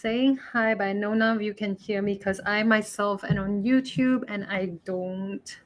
saying hi, but I know none of you can hear me because I myself am on YouTube and I don't.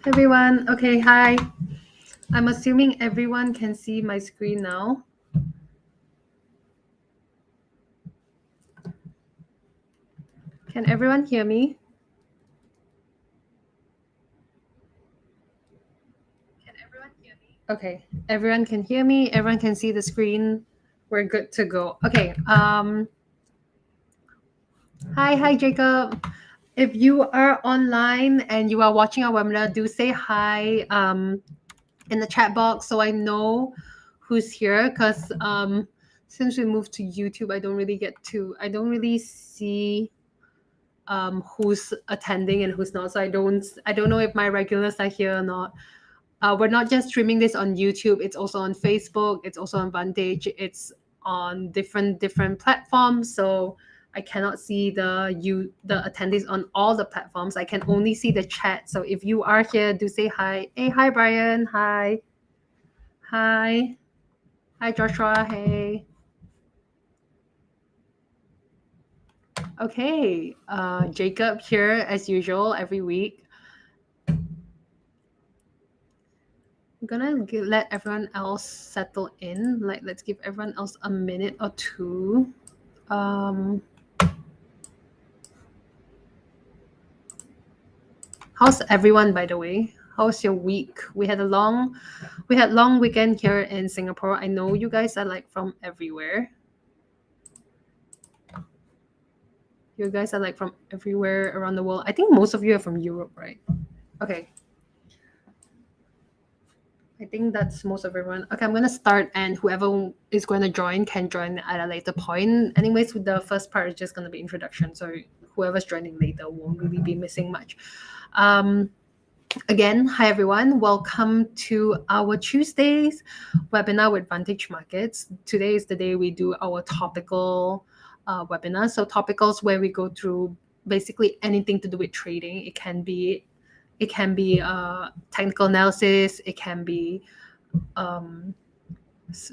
Everyone, okay, hi. I'm assuming everyone can see my screen now. Can everyone hear me? Okay, everyone can hear me. Everyone can see the screen. We're good to go. Okay. Hi, Jacob. If you are online and you are watching our webinar, do say hi in the chat box so I know who's here. Because since we moved to YouTube, I don't really see who's attending and who's not. So I don't know if my regulars are here or not. We're not just streaming this on YouTube. It's also on Facebook. It's also on Vantage. It's on different platforms. So I cannot see the attendees on all the platforms. I can only see the chat. So if you are here, do say hi. Hey, hi Brian. Hi. Hi. Hi Joshua. Hey. Okay. Jacob here as usual every week. I'm gonna let everyone else settle in. Like, let's give everyone else a minute or two. How's everyone, by the way? How's your week? We had long weekend here in Singapore. I know you guys are like from everywhere. You guys are like from everywhere around the world. I think most of you are from Europe, right? Okay. I think that's most of everyone. Okay, I'm gonna start, and whoever is going to join can join at a later point. Anyways, with the first part is just gonna be introduction, so whoever's joining later won't really be missing much. Again, hi everyone. Welcome to our Tuesdays webinar with Vantage Markets. Today is the day we do our topical webinar. So topicals where we go through basically anything to do with trading. It can be technical analysis. It can be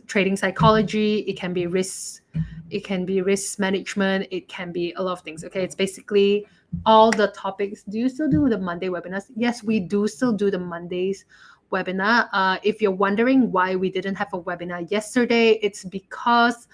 trading psychology. It can be risk management. It can be a lot of things. Okay, it's basically all the topics. Do you still do the Monday webinars? Yes, we do still do the Mondays webinar. If you're wondering why we didn't have a webinar yesterday, it's because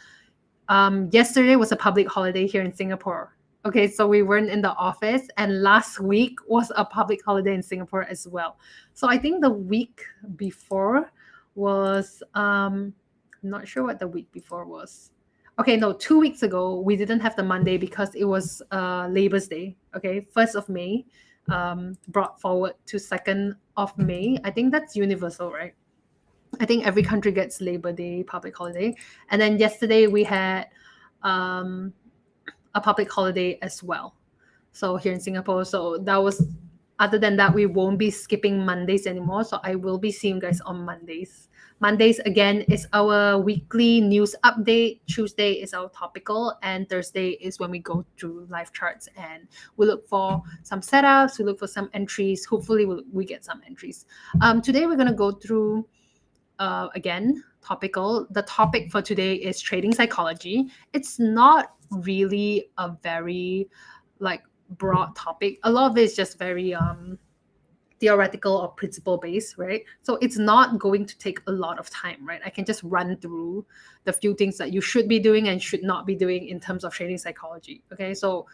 yesterday was a public holiday here in Singapore. Okay, so we weren't in the office, and last week was a public holiday in Singapore as well. So I think the week before was I'm not sure what the week before was. Okay, no, 2 weeks ago we didn't have the Monday because it was Labor's Day. Okay, 1st of May, brought forward to 2nd of May. I think that's universal, right? I think every country gets Labor Day public holiday, and then yesterday we had a public holiday as well. So here in Singapore, so that was. Other than that, we won't be skipping Mondays anymore. So I will be seeing you guys on Mondays. Mondays again is our weekly news update. Tuesday is our topical, and Thursday is when we go through live charts and we look for some setups. We look for some entries. Hopefully, we get some entries. Today we're gonna go through. Again, topical. The topic for today is trading psychology. It's not really a very like broad topic. A lot of it is just very theoretical or principle based, right? So it's not going to take a lot of time, right? I can just run through the few things that you should be doing and should not be doing in terms of trading psychology. Okay, so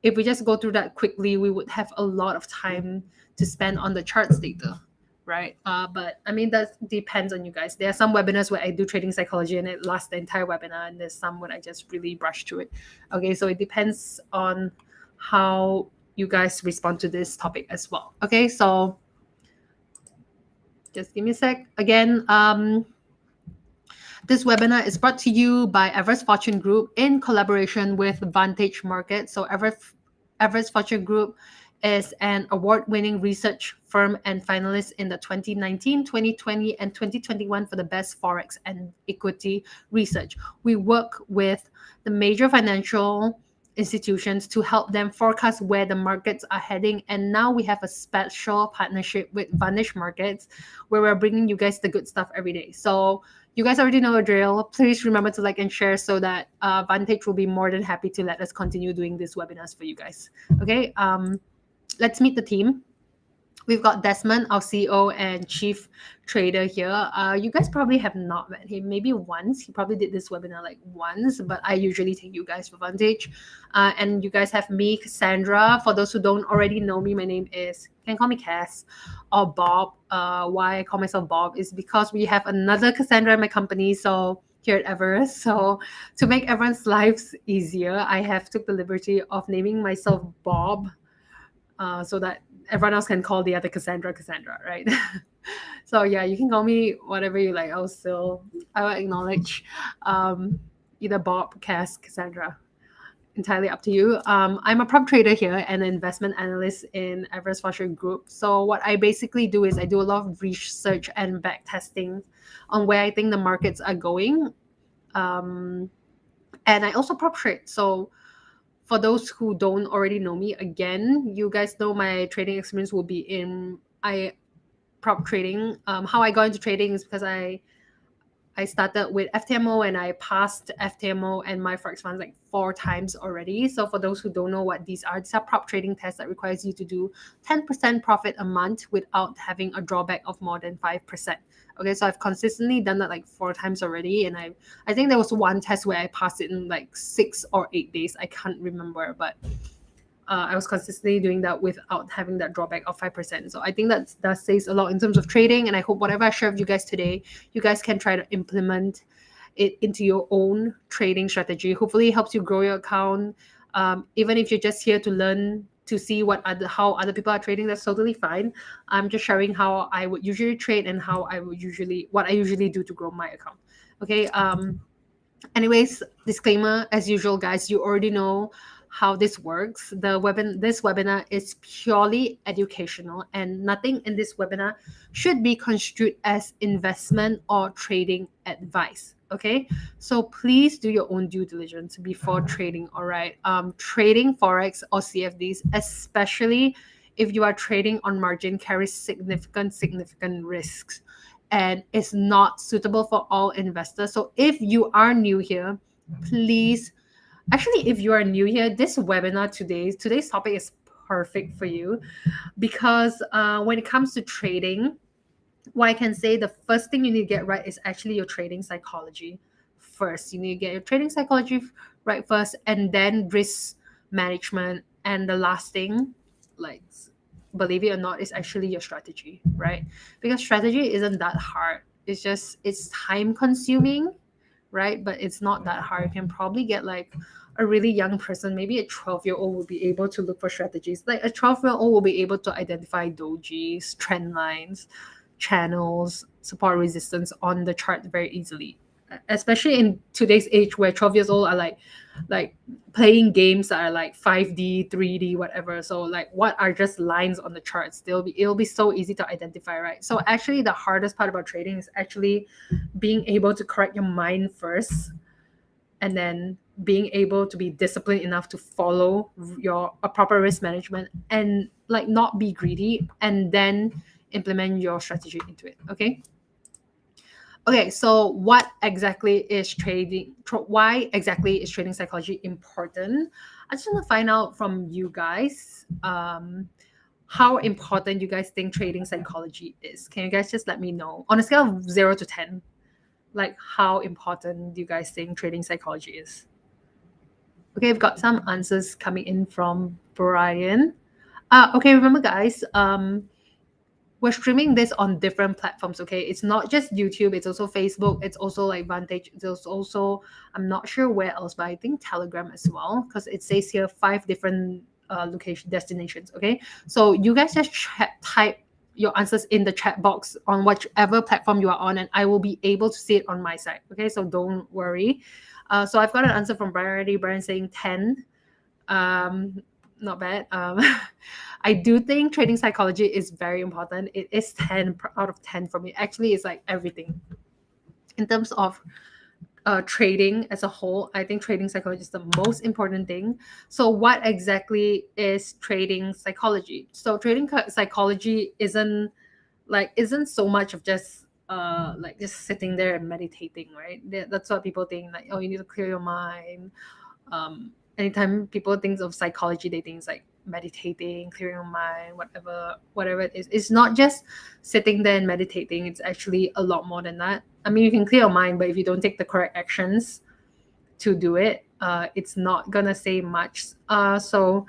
if we just go through that quickly, we would have a lot of time to spend on the charts data, right? But I mean, that depends on you guys. There are some webinars where I do trading psychology and it lasts the entire webinar, and there's some where I just really brush through it. Okay, so it depends on how you guys respond to this topic as well. Okay, so Just give me a sec. Again, this webinar is brought to you by Everest Fortune Group in collaboration with Vantage Market. So Everest Fortune Group is an award-winning research firm and finalist in the 2019, 2020, and 2021 for the best Forex and equity research. We work with the major financial institutions to help them forecast where the markets are heading. And now we have a special partnership with Vantage Markets where we're bringing you guys the good stuff every day. So you guys already know the drill. Please remember to like and share so that Vantage will be more than happy to let us continue doing these webinars for you guys. Okay, let's meet the team. We've got Desmond, our CEO and chief trader here. You guys probably have not met him, maybe once. He probably did this webinar like once, but I usually take you guys for Vantage. And you guys have me, Cassandra. For those who don't already know me, my name is, you can call me Cass or Bob. Why I call myself Bob is because we have another Cassandra in my company. So here at Everest. So to make everyone's lives easier, I have took the liberty of naming myself Bob so that everyone else can call the other Cassandra, right? So yeah, you can call me whatever you like. I will acknowledge either Bob, Cass, Cassandra. Entirely up to you. I'm a prop trader here and an investment analyst in Everest Fortune Group. So what I basically do is I do a lot of research and back testing on where I think the markets are going. And I also prop trade. So for those who don't already know me, again, you guys know my trading experience will be in prop trading. How I got into trading is because I started with FTMO and I passed FTMO and my Forex funds like 4 times already. So for those who don't know what these are prop trading tests that requires you to do 10% profit a month without having a drawback of more than 5%. Okay, so I've consistently done that like 4 times already. And I think there was one test where I passed it in like 6 or 8 days. I can't remember, but I was consistently doing that without having that drawback of 5%. So I think that says a lot in terms of trading. And I hope whatever I share with you guys today, you guys can try to implement it into your own trading strategy. Hopefully it helps you grow your account. Even if you're just here to learn to see how other people are trading, that's totally fine. I'm just sharing how I would usually trade and what I usually do to grow my account. Okay. Anyways, disclaimer as usual, guys, you already know how this works. This webinar is purely educational and nothing in this webinar should be construed as investment or trading advice. Okay, so please do your own due diligence before trading. All right, trading Forex or CFDs, especially if you are trading on margin, carries significant risks and is not suitable for all investors. So if you are new here, please, actually, if you are new here, this webinar today's topic is perfect for you because when it comes to trading, what I can say, the first thing you need to get right is actually your trading psychology first. You need to get your trading psychology right first, and then risk management. And the last thing, like, believe it or not, is actually your strategy, right? Because strategy isn't that hard. It's time consuming, right? But it's not that hard. You can probably get like a really young person, maybe a 12-year-old will be able to look for strategies. Like a 12-year-old will be able to identify dojis, trend lines, channels, support resistance on the chart very easily. Especially in today's age where 12 years old are like playing games that are like 5D, 3D, whatever. So like what are just lines on the charts? It'll be so easy to identify, right? So actually the hardest part about trading is actually being able to correct your mind first and then being able to be disciplined enough to follow a proper risk management and like not be greedy and then implement your strategy into it. Okay, so what exactly is trading? Why exactly is trading psychology important? I just want to find out from you guys how important you guys think trading psychology is. Can you guys just let me know on a scale of 0 to 10? Like how important do you guys think trading psychology is? Okay, I've got some answers coming in from Brian. Okay, remember guys, we're streaming this on different platforms. Okay, it's not just YouTube, it's also Facebook, it's also like Vantage, there's also, I'm not sure where else, but I think Telegram as well, because it says here 5 different destinations. Okay, so you guys just type your answers in the chat box on whichever platform you are on, and I will be able to see it on my side. Okay, so don't worry. So I've got an answer from Brian already. Brian saying 10. Not bad. I do think trading psychology is very important. It is 10 out of 10 for me. Actually, it's like everything in terms of trading as a whole. I think trading psychology is the most important thing. So what exactly is trading psychology? So trading psychology isn't so much of just like just sitting there and meditating, right? That's what people think, like, oh, you need to clear your mind. Anytime people think of psychology, they think it's like meditating, clearing your mind, whatever it is. It's not just sitting there and meditating. It's actually a lot more than that. I mean, you can clear your mind, but if you don't take the correct actions to do it, it's not gonna say much. So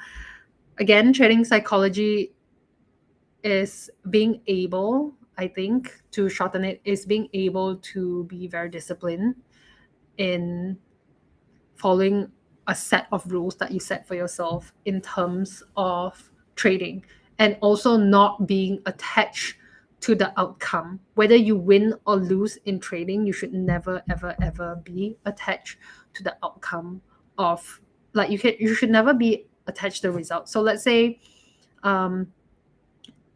again, trading psychology is being able, I think, to shorten it, is being able to be very disciplined in following a set of rules that you set for yourself in terms of trading, and also not being attached to the outcome. Whether you win or lose in trading, you should never ever ever be attached to the outcome of, like, you should never be attached to the result. So let's say um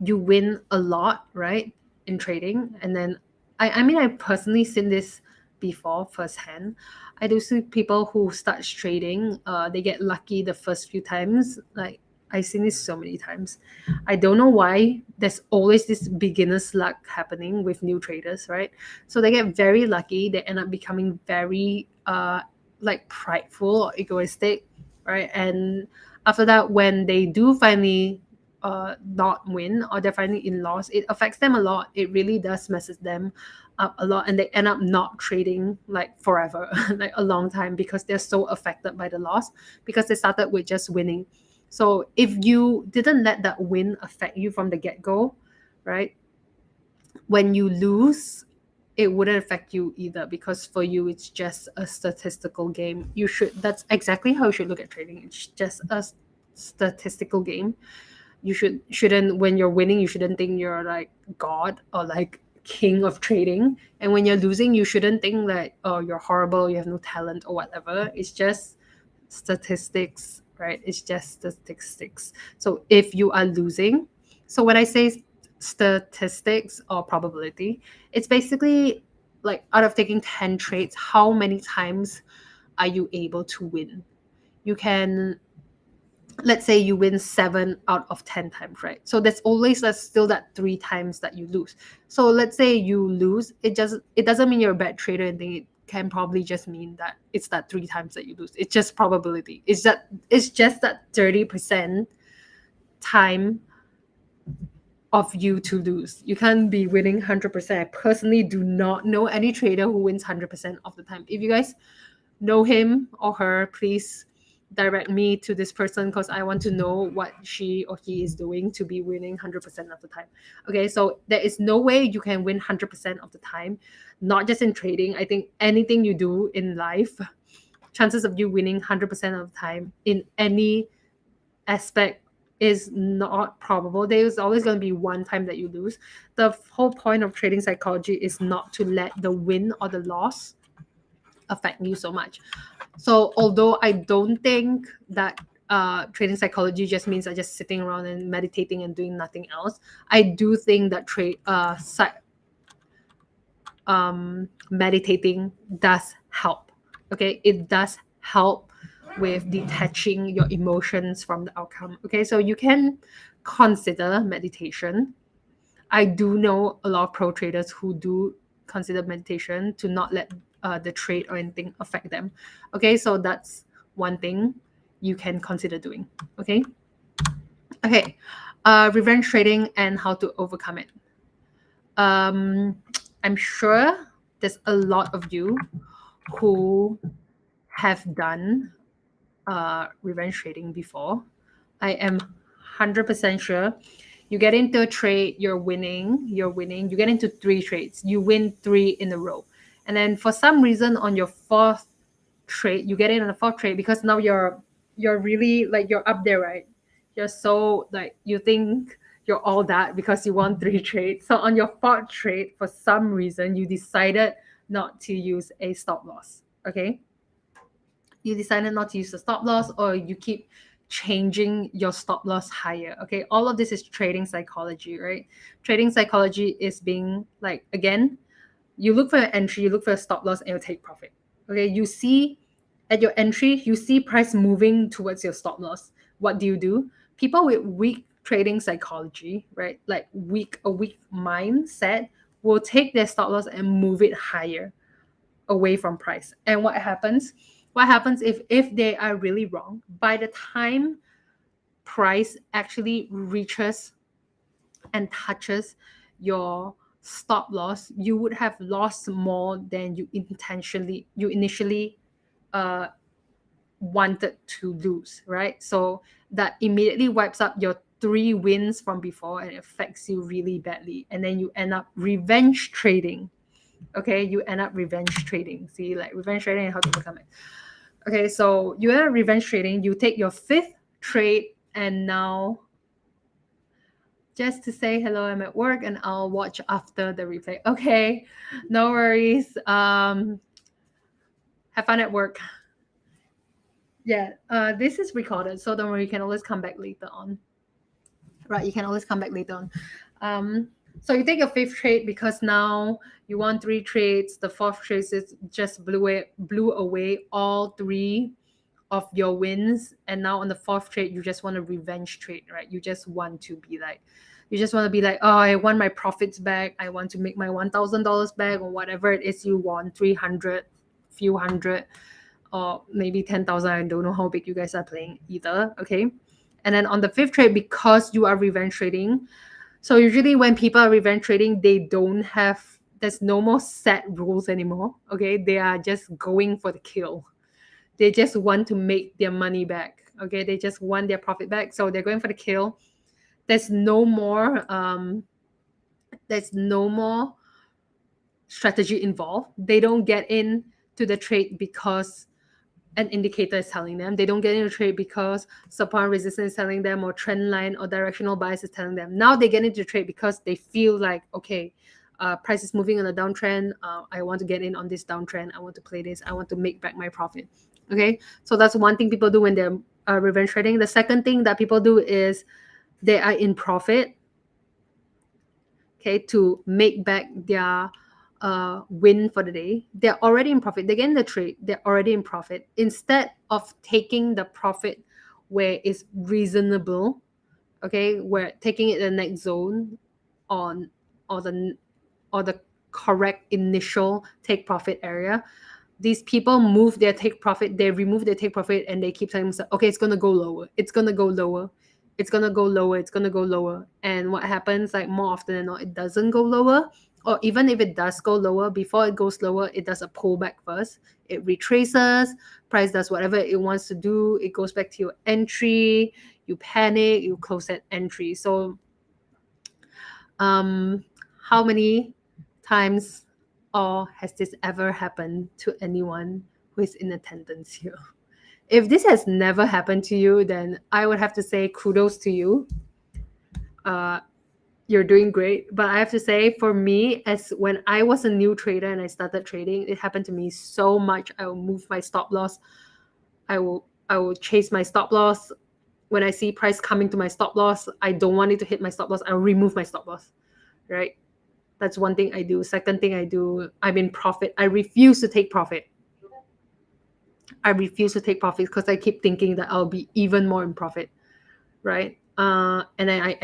you win a lot, right, in trading, and then I mean, I personally seen this before firsthand. I do see people who start trading, they get lucky the first few times. Like, I've seen this so many times. I don't know why there's always this beginner's luck happening with new traders, right? So they get very lucky, they end up becoming very like prideful or egoistic, right? And after that, when they do finally not win, or they're finally in loss, it affects them a lot. It really does messes them up a lot, and they end up not trading like forever, like a long time, because they're so affected by the loss, because they started with just winning. So if you didn't let that win affect you from the get-go, right, when you lose, it wouldn't affect you either, because for you it's just a statistical game. You should That's exactly how you should look at trading. It's just a statistical game. Shouldn't When you're winning, you shouldn't think you're like god or like king of trading, and when you're losing, you shouldn't think like, oh, you're horrible, you have no talent or whatever. It's just statistics, right? It's just statistics. So if you are losing, so when I say statistics or probability, it's basically like, out of taking 10 trades, how many times are you able to win? You can, let's say you win 7 out of 10 times, right? So that's still that 3 times that you lose. So let's say you lose, it doesn't mean you're a bad trader and anything. It can probably just mean that it's that 3 times that you lose. It's just probability. It's just that 30% time of you to lose. You can't be winning 100%. I personally do not know any trader who wins 100% of the time. If you guys know him or her, please direct me to this person, because I want to know what she or he is doing to be winning 100% of the time. Okay, so there is no way you can win 100% of the time, not just in trading. I think anything you do in life, chances of you winning 100% of the time in any aspect is not probable. There's always going to be one time that you lose. The whole point of trading psychology is not to let the win or the loss affect you so much. So although I don't think that trading psychology just means I just sitting around and meditating and doing nothing else, I do think that meditating does help. Okay, it does help with detaching your emotions from the outcome. Okay, so you can consider meditation. I do know a lot of pro traders who do consider meditation to not let the trade or anything affect them. Okay, so that's one thing you can consider doing. Okay. Okay. Revenge trading and how to overcome it. I'm sure there's a lot of you who have done revenge trading before. I am 100% sure. You get into a trade, you're winning, you get into 3 trades, you win 3 in a row. And then for some reason on your fourth trade, you get in on the fourth trade, because now you're really like, you're up there, right? You're so like, you think you're all that because you won 3 trades. So on your fourth trade, for some reason, you decided not to use a stop loss. Okay, you decided not to use the stop loss, or you keep changing your stop loss higher. Okay, all of this is trading psychology, right? Trading psychology is being like, again, you look for an entry, you look for a stop loss, and you take profit. Okay, you see at your entry, you see price moving towards your stop loss. What do? People with weak trading psychology, right, like a weak mindset, will take their stop loss and move it higher away from price. And what happens if they are really wrong, by the time price actually reaches and touches your stop loss, you would have lost more than you initially uh, wanted to lose, right? So that immediately wipes up your 3 wins from before and affects you really badly. And then you end up revenge trading. Okay, you end up revenge trading. See, like revenge trading and how to become it. Okay, so you end up revenge trading. You take your 5th trade, and now just to say hello, I'm at work and I'll watch after the replay. Okay, no worries. Have fun at work. Yeah, this is recorded, so don't worry. You can always come back later on. Right, you can always come back later on. So you take your 5th trade because now you won 3 trades. The 4th trade is just blew away all 3 of your wins, and now on the 4th trade you just want to revenge trade, right? You just want to be like, oh, I want my profits back. I want to make my $1,000 back, or whatever it is you want, 300, few hundred, or maybe 10,000. I don't know how big you guys are playing either. Okay, and then on the 5th trade, because you are revenge trading, so usually when people are revenge trading, there's no more set rules anymore. Okay, they are just going for the kill. They just want to make their money back. Okay, they just want their profit back, so they're going for the kill. There's no more strategy involved. They don't get in to the trade because an indicator is telling them. They don't get into trade because support and resistance is telling them, or trend line or directional bias is telling them. Now they get into trade because they feel like, okay, price is moving on a downtrend. I want to get in on this downtrend. I want to play this. I want to make back my profit. Okay, so that's one thing people do when they're revenge trading. The second thing that people do is they are in profit, okay, to make back their win for the day. They're already in profit. They get in the trade. They're already in profit. Instead of taking the profit where it's reasonable, okay, we're taking it the next zone on or the correct initial take profit area. These people move their take profit, they remove their take profit, and they keep telling themselves, okay, it's gonna go lower, it's gonna go lower, it's gonna go lower, it's gonna go lower. And what happens, like more often than not, it doesn't go lower. Or even if it does go lower, before it goes lower, it does a pullback first. It retraces, price does whatever it wants to do, it goes back to your entry, you panic, you close that entry. So how many times or has this ever happened to anyone who is in attendance here? If this has never happened to you, then I would have to say kudos to you. You're doing great. But I have to say, for me, as when I was a new trader and I started trading, it happened to me so much. I will move my stop loss. I will chase my stop loss. When I see price coming to my stop loss, I don't want it to hit my stop loss. I'll remove my stop loss, right? That's one thing I do. Second thing I do, I'm in profit. I refuse to take profit. I refuse to take profits because I keep thinking that I'll be even more in profit, right? And then it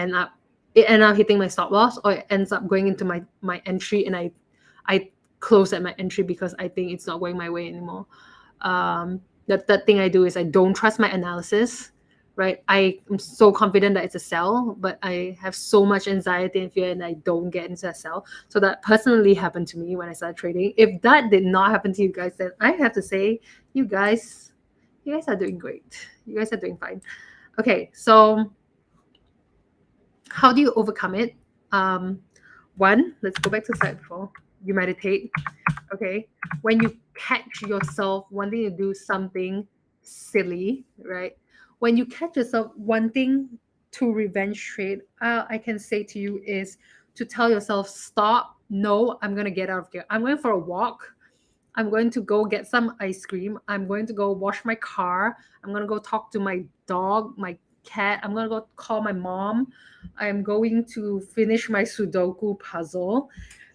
ends up hitting my stop loss, or it ends up going into my entry, and I close at my entry because I think it's not going my way anymore. The third thing I do is I don't trust my analysis, right? I am so confident that it's a sell, but I have so much anxiety and fear, and I don't get into a sell. So that personally happened to me when I started trading. If that did not happen to you guys, then I have to say, you guys are doing great. You guys are doing fine. Okay, so how do you overcome it? One, let's go back to the slide before. You meditate. Okay, when you catch yourself wanting to do something silly, right? When you catch yourself wanting to revenge trade, I can say to you is to tell yourself, stop. No, I'm going to get out of here. I'm going for a walk. I'm going to go get some ice cream. I'm going to go wash my car. I'm going to go talk to my dog, my cat. I'm going to go call my mom. I'm going to finish my Sudoku puzzle.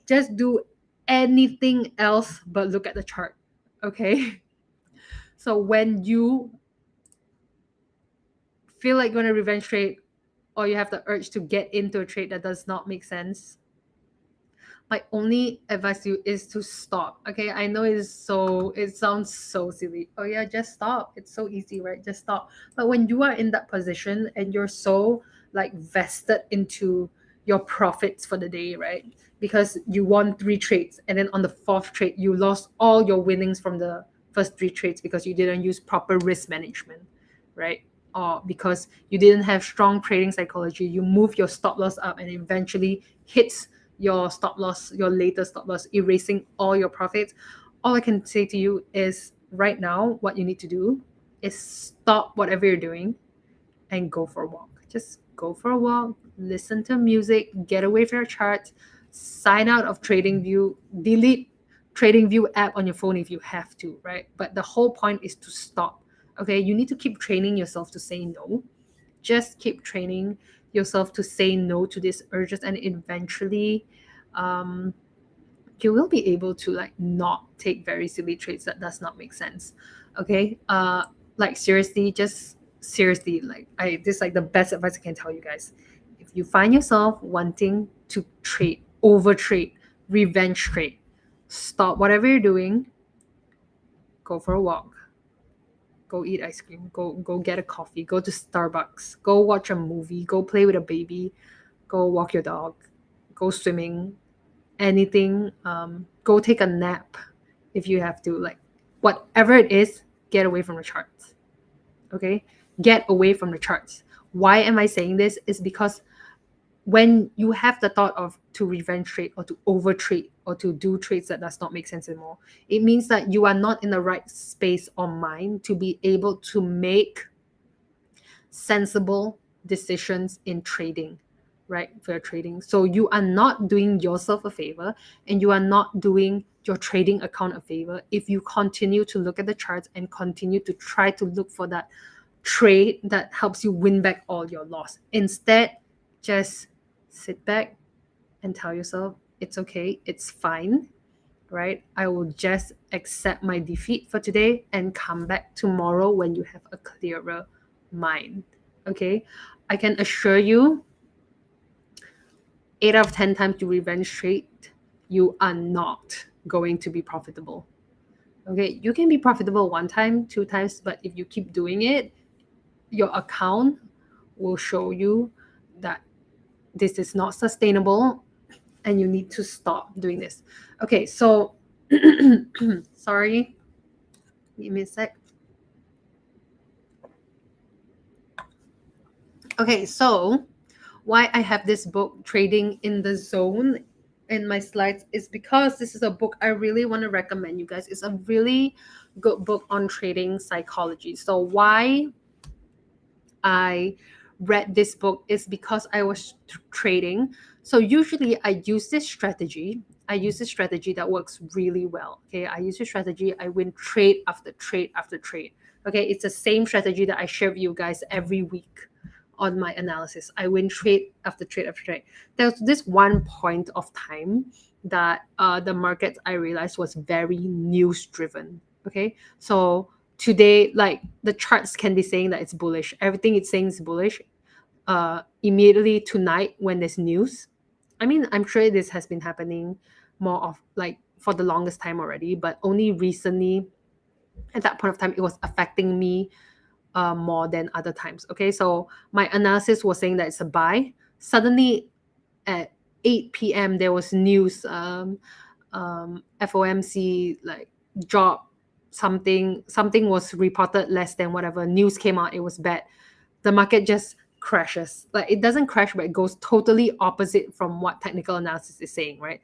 Just do anything else but look at the chart. Okay? So when you feel like going to revenge trade or you have the urge to get into a trade that does not make sense, my only advice to you is to stop. Okay, I know it sounds so silly. Oh yeah, just stop. It's so easy, right? Just stop. But when you are in that position and you're so like vested into your profits for the day, right? Because you won three trades and then on the fourth trade you lost all your winnings from the first three trades because you didn't use proper risk management, right? Or because you didn't have strong trading psychology, you move your stop loss up and eventually hits your stop loss, your latest stop loss, erasing all your profits. All I can say to you is right now, what you need to do is stop whatever you're doing and go for a walk. Just go for a walk, listen to music, get away from your charts, sign out of TradingView, delete TradingView app on your phone if you have to, right? But the whole point is to stop. Okay, you need to keep training yourself to say no. Just keep training yourself to say no to these urges, and eventually um, you will be able to like not take very silly trades that does not make sense. Okay, like seriously, just seriously, like I this is like the best advice I can tell you guys. If you find yourself wanting to trade, over trade, revenge trade, stop whatever you're doing, go for a walk, go eat ice cream, go get a coffee, go to Starbucks, go watch a movie, go play with a baby, go walk your dog, go swimming, anything. Go take a nap if you have to. Like whatever it is, get away from the charts. Okay, get away from the charts. Why am I saying this? Is because when you have the thought of to revenge trade or to over trade or to do trades that does not make sense anymore, it means that you are not in the right space or mind to be able to make sensible decisions in trading, right? For your trading. So you are not doing yourself a favor and you are not doing your trading account a favor if you continue to look at the charts and continue to try to look for that trade that helps you win back all your loss. Instead, just sit back and tell yourself it's okay, it's fine, right? I will just accept my defeat for today and come back tomorrow when you have a clearer mind. Okay, I can assure you 8 out of 10 times you revenge trade, you are not going to be profitable. Okay, you can be profitable one time, two times, but if you keep doing it, your account will show you that this is not sustainable and you need to stop doing this. Okay, so sorry, give me a sec. Okay, so why I have this book, Trading in the Zone, in my slides is because this is a book I really want to recommend you guys. It's a really good book on trading psychology. So why I read this book is because I was trading. So usually I use this strategy. I use this strategy that works really well. Okay, I use this strategy. I win trade after trade after trade. Okay, it's the same strategy that I share with you guys every week on my analysis. I win trade after trade after trade. There's this one point of time that the market I realized was very news driven. Okay, so today, like the charts can be saying that it's bullish. Everything it's saying is bullish. Immediately tonight when there's news, I mean, I'm sure this has been happening more of like for the longest time already, but only recently at that point of time it was affecting me more than other times. Okay, so my analysis was saying that it's a buy. Suddenly at 8 p.m. there was news, FOMC like drop something was reported less than whatever news came out, it was bad. The market just crashes. Like it doesn't crash, but it goes totally opposite from what technical analysis is saying, right?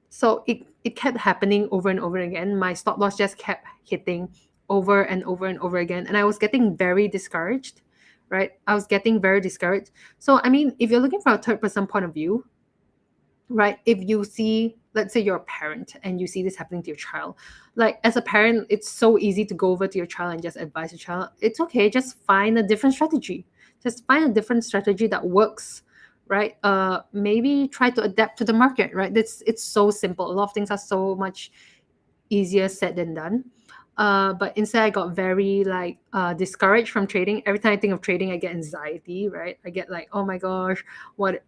So it kept happening over and over again. My stop loss just kept hitting over and over and over again. And I was getting very discouraged, right? I was getting very discouraged. So I mean, if you're looking for a third person point of view, right, if you see, let's say you're a parent and you see this happening to your child, like as a parent it's so easy to go over to your child and just advise your child, it's okay, just find a different strategy, just find a different strategy that works, right? Maybe try to adapt to the market, right? It's so simple. A lot of things are so much easier said than done. But instead I got very like discouraged from trading. Every time I think of trading I get anxiety, right? I get like, oh my gosh, what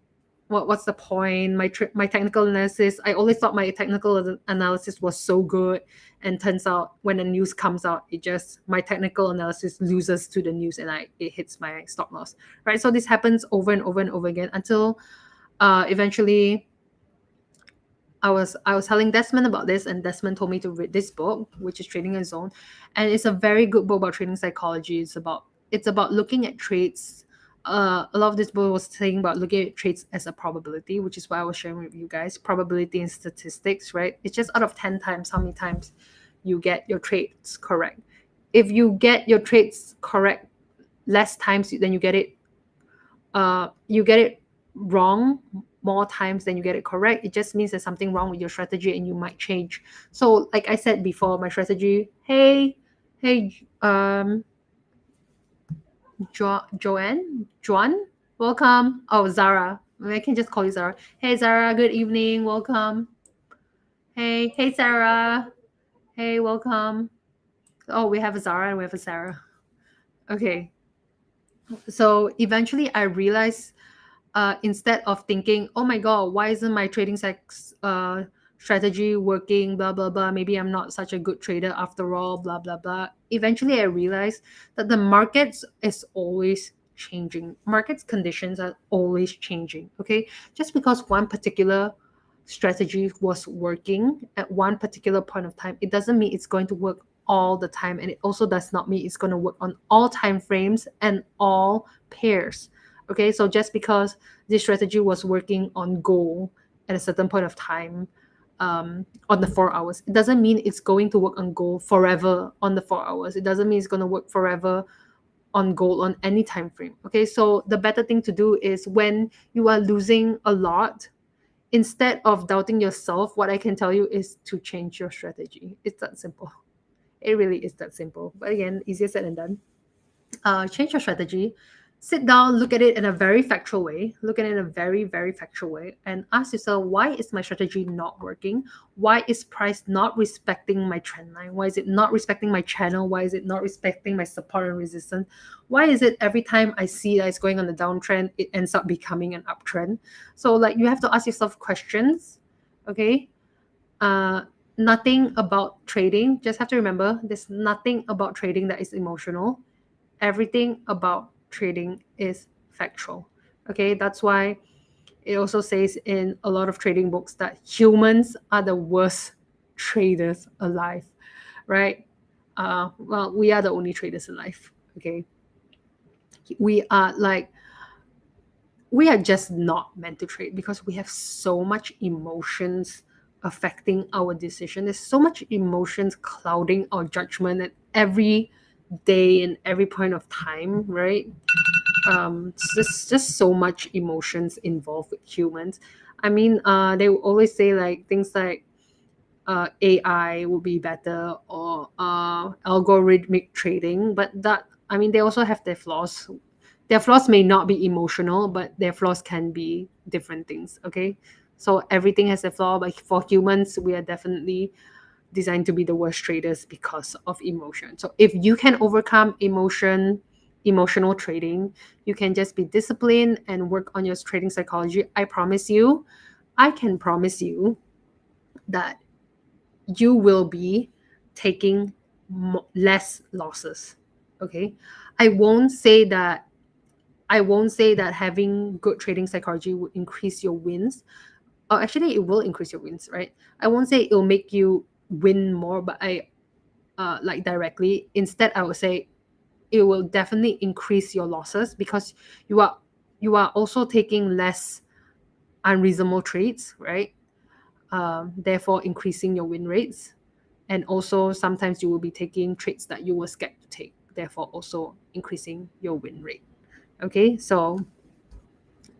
what's the point? My technical analysis, I always thought my technical analysis was so good, and turns out when the news comes out, it just, my technical analysis loses to the news, and it hits my stop loss, right? So this happens over and over and over again until eventually I was telling Desmond about this, and Desmond told me to read this book, which is Trading a Zone, and it's a very good book about trading psychology. It's about looking at trades. A lot of this book was saying about looking at trades as a probability, which is why I was sharing with you guys probability and statistics, right? It's just out of 10 times how many times you get your trades correct. If you get your trades correct less times than you get it wrong more times than you get it correct, it just means there's something wrong with your strategy and you might change. So like I said before, my strategy, hey, Joanne, Joan, welcome. Oh, Zara, I can just call you Zara. Hey Zara, good evening, welcome. Hey Sarah, hey, welcome. Oh, we have a Zara and we have a Sarah. Okay, so eventually I realized, instead of thinking, oh my god, why isn't my trading strategy working, blah blah blah, maybe I'm not such a good trader after all, blah blah blah, eventually I realized that the markets is always changing. Markets conditions are always changing. Okay, just because one particular strategy was working at one particular point of time, it doesn't mean it's going to work all the time, and it also does not mean it's going to work on all time frames and all pairs. Okay, so just because this strategy was working on gold at a certain point of time, on the 4 hours, it doesn't mean it's going to work on gold forever on the 4 hours. It doesn't mean it's going to work forever on gold on any time frame. Okay, so the better thing to do is when you are losing a lot, instead of doubting yourself, what I can tell you is to change your strategy. It's that simple. It really is that simple. But again, easier said than done. Change your strategy, sit down, look at it in a very factual way, look at it in a very, very factual way, and ask yourself, why is my strategy not working? Why is price not respecting my trend line? Why is it not respecting my channel? Why is it not respecting my support and resistance? Why is it every time I see that it's going on the downtrend, it ends up becoming an uptrend? So like you have to ask yourself questions. Okay, uh nothing about trading, just have to remember, there's nothing about trading that is emotional. Everything about trading is factual. Okay, that's why it also says in a lot of trading books that humans are the worst traders alive, right? Well, we are the only traders alive. Okay, we are like, we are just not meant to trade because we have so much emotions affecting our decision. There's so much emotions clouding our judgment at every day and every point of time, right? It's just so much emotions involved with humans. I mean, they will always say like things like AI will be better, or algorithmic trading, but that, I mean, they also have their flaws. Their flaws may not be emotional, but their flaws can be different things. Okay, so everything has a flaw, but for humans, we are definitely designed to be the worst traders because of emotion. So if you can overcome emotional trading, you can just be disciplined and work on your trading psychology. I can promise you that you will be taking less losses. Okay, i won't say that I won't say that having good trading psychology would increase your wins. Oh, actually it will increase your wins, right? I won't say it will make you win more, but I like directly, instead I would say it will definitely increase your losses, because you are you are also taking less unreasonable trades, right? Therefore increasing your win rates. And also sometimes you will be taking trades that you were scared to take, therefore also increasing your win rate. Okay, so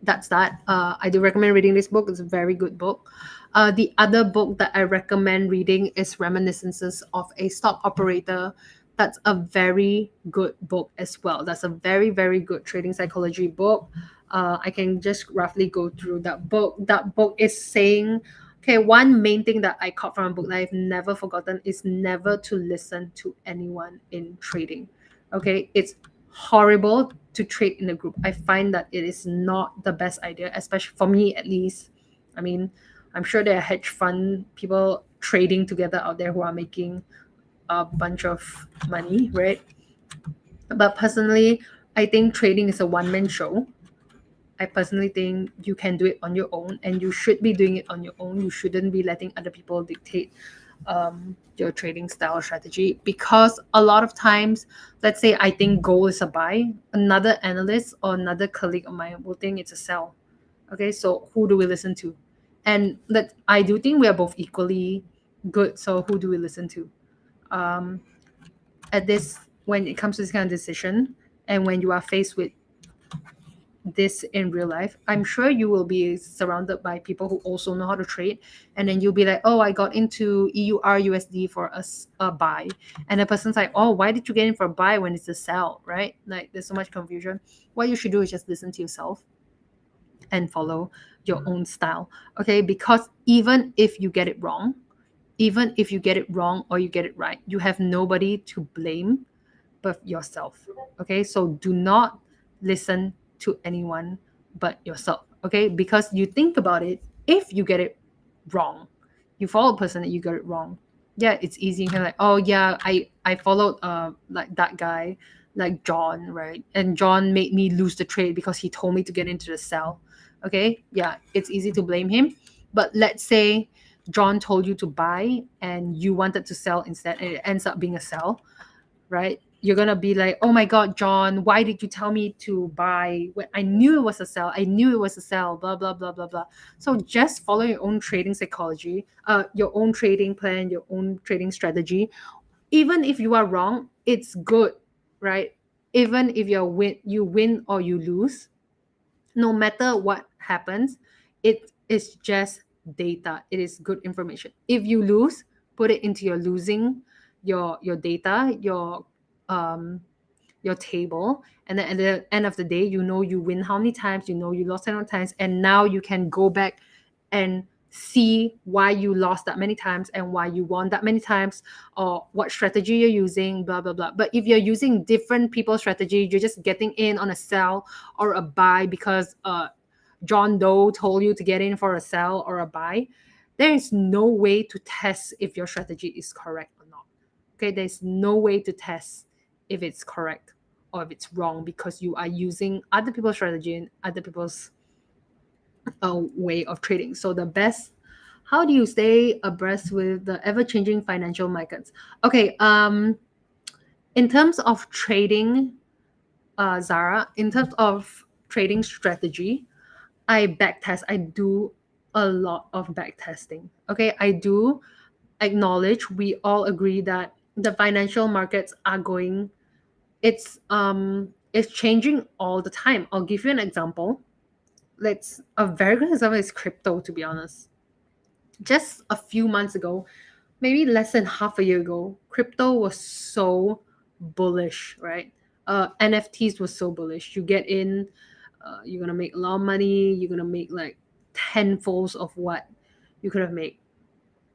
that's that. I do recommend reading this book. It's a very good book. The other book that I recommend reading is Reminiscences of a Stock Operator. That's a very good book as well. That's a very, very good trading psychology book. I can just roughly go through that book. That book is saying, okay, one main thing that I caught from a book that I've never forgotten is never to listen to anyone in trading. Okay, it's horrible to trade in a group. I find that it is not the best idea, especially for me at least. I mean, I'm sure there are hedge fund people trading together out there who are making a bunch of money, right? But personally, I think trading is a one man show. I personally think you can do it on your own, and you should be doing it on your own. You shouldn't be letting other people dictate your trading style or strategy, because a lot of times, let's say I think gold is a buy, another analyst or another colleague of mine will think it's a sell. Okay, so who do we listen to? And that I do think we are both equally good. So who do we listen to? Um, at this, when it comes to this kind of decision, and when you are faced with this in real life, I'm sure you will be surrounded by people who also know how to trade. And then you'll be like, oh, I got into EUR USD for a buy. And the person's like, oh, why did you get in for a buy when it's a sell, right? Like, there's so much confusion. What you should do is just listen to yourself and follow your own style. Okay, because even if you get it wrong, even if you get it wrong or you get it right, you have nobody to blame but yourself. Okay, so do not listen to anyone but yourself. Okay, because you think about it, if you get it wrong, you follow a person that you got it wrong. Yeah, it's easy. You can like, oh yeah, I followed like that guy, like John, right? And John made me lose the trade because he told me to get into the sell. Okay, yeah, it's easy to blame him. But let's say John told you to buy and you wanted to sell instead, and it ends up being a sell, right? You're gonna be like, oh my god, John, why did you tell me to buy when I knew it was a sell? I knew it was a sell, blah blah blah blah blah. So just follow your own trading psychology, your own trading plan, your own trading strategy. Even if you are wrong, it's good, right? Even if you win or you lose, no matter what happens, it is just data. It is good information. If you lose, put it into your losing, your data, um your table, and then at the end of the day, you know you win how many times, you know you lost how many times, and now you can go back and see why you lost that many times and why you won that many times, or what strategy you're using, blah blah blah. But if you're using different people's strategy, you're just getting in on a sell or a buy because John Doe told you to get in for a sell or a buy, there is no way to test if your strategy is correct or not. Okay, there's no way to test if it's correct or if it's wrong, because you are using other people's strategy and other people's way of trading. So the best, how do you stay abreast with the ever-changing financial markets? Okay, in terms of trading, Zara, in terms of trading strategy, I backtest. I do a lot of backtesting. Okay, I do acknowledge, we all agree that the financial markets are going, it's changing all the time. I'll give you an example. Let's A very good example is crypto, to be honest. Just a few months ago, maybe less than half a year ago, crypto was so bullish, right? NFTs was so bullish. You get in, you're gonna make a lot of money. You're gonna make like tenfolds of what you could have made.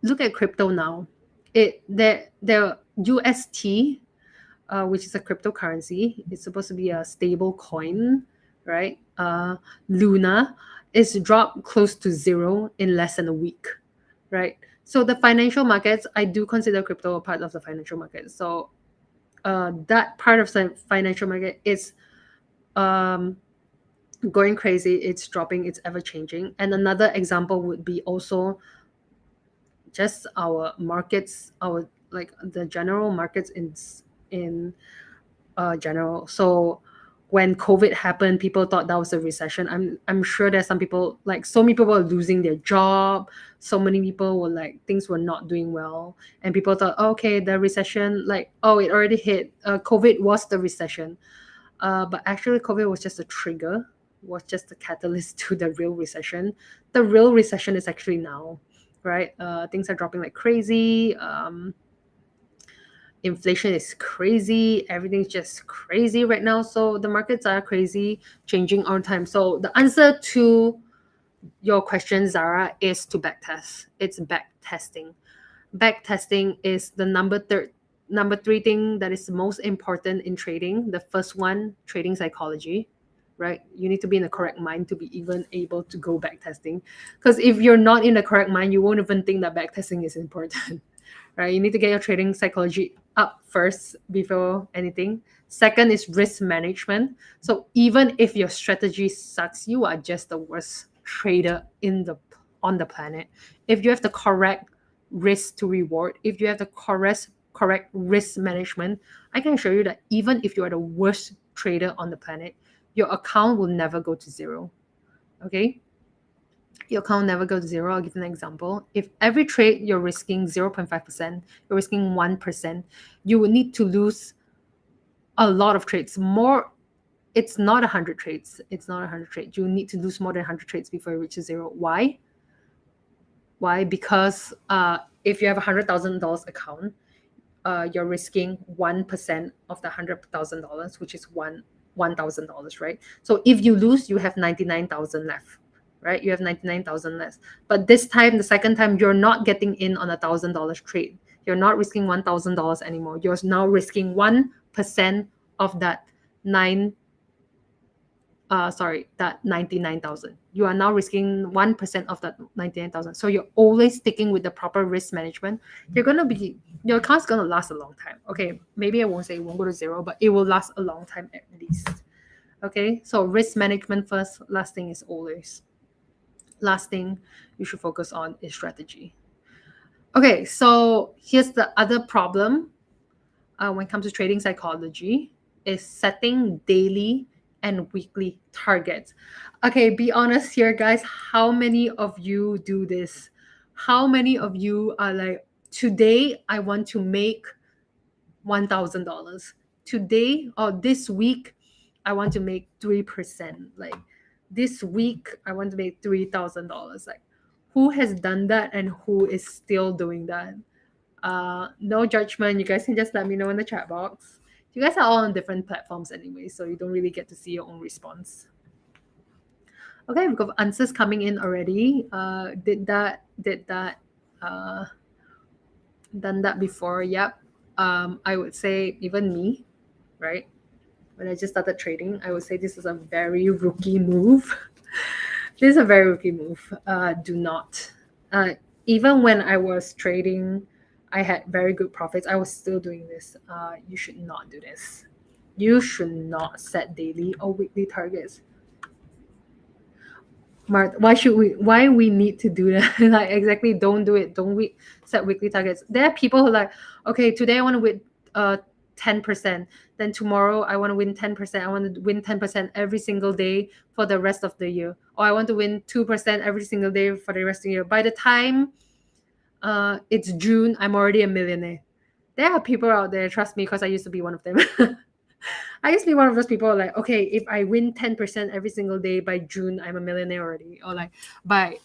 Look at crypto now. The UST, which is a cryptocurrency, it's supposed to be a stable coin, right? Luna is dropped close to zero in less than a week, right? So the financial markets, I do consider crypto a part of the financial market. So that part of the financial market is um, going crazy. It's dropping. It's ever changing. And another example would be also just our markets, our like the general markets in general. So when COVID happened, people thought that was a recession. I'm sure there's some people, like so many people were losing their job. So many people were like, things were not doing well, and people thought, oh, okay, the recession, like, oh, it already hit. COVID was the recession. But actually, COVID was just a trigger, was just a catalyst to the real recession. The real recession is actually now, right? Things are dropping like crazy. Inflation is crazy. Everything's just crazy right now. So the markets are crazy, changing all the time. So the answer to your question, Zara, is to backtest. It's backtesting. Backtesting is the number three thing that is most important in trading. The first one, trading psychology, right? You need to be in the correct mind to be even able to go backtesting. Because if you're not in the correct mind, you won't even think that backtesting is important. Right? You need to get your trading psychology up first before anything. Second is risk management. So even if your strategy sucks, you are just the worst trader in the on the planet. If you have the correct risk to reward, if you have the correct risk management, I can assure you that even if you are the worst trader on the planet, your account will never go to zero. Okay? Your account never goes to zero. I'll give you an example. If every trade you're risking 0.5%, you're risking 1%, you will need to lose a lot of trades. More, it's not 100 trades. It's not 100 trades. You need to lose more than 100 trades before you reach zero. Why? Why? Because if you have a $100,000 account, you're risking 1% of the $100,000, which is $1,000, right? So if you lose, you have 99,000 left, right? You have 99,000 less. But this time, the second time, you're not getting in on $1,000 trade. You're not risking $1,000 anymore. You're now risking 1% of that that 99,000. You are now risking 1% of that 99,000. So you're always sticking with the proper risk management. Your account's gonna last a long time. Okay, maybe I won't say it won't go to zero, but it will last a long time at least. Okay, so risk management first. Last thing is always. Last thing you should focus on is strategy. Okay, so here's the other problem when it comes to trading psychology is setting daily and weekly targets. Okay, be honest here, guys. How many of you do this? How many of you are like, today I want to make $1,000. Today or this week, I want to make 3%. Like this week, I want to make $3,000. Like, who has done that and who is still doing that? No judgment. You guys can just let me know in the chat box. You guys are all on different platforms anyway, so you don't really get to see your own response. Okay, we've got answers coming in already. Did that done that before? Yep. I would say even me, right? When I just started trading, I would say this is a very rookie move. This is a very rookie move. Do not. Even when I was trading, I had very good profits. I was still doing this. You should not do this. You should not set daily or weekly targets. Mark, why we need to do that? Like exactly, don't do it. Don't set weekly targets. There are people who are like, okay, today I want to win 10%. Then tomorrow I want to win 10%. I want to win 10% every single day for the rest of the year. Or I want to win 2% every single day for the rest of the year. By the time it's June, I'm already a millionaire. There are people out there, trust me, because I used to be one of them. I used to be one of those people like, okay, if I win 10% every single day by June, I'm a millionaire already. Or like by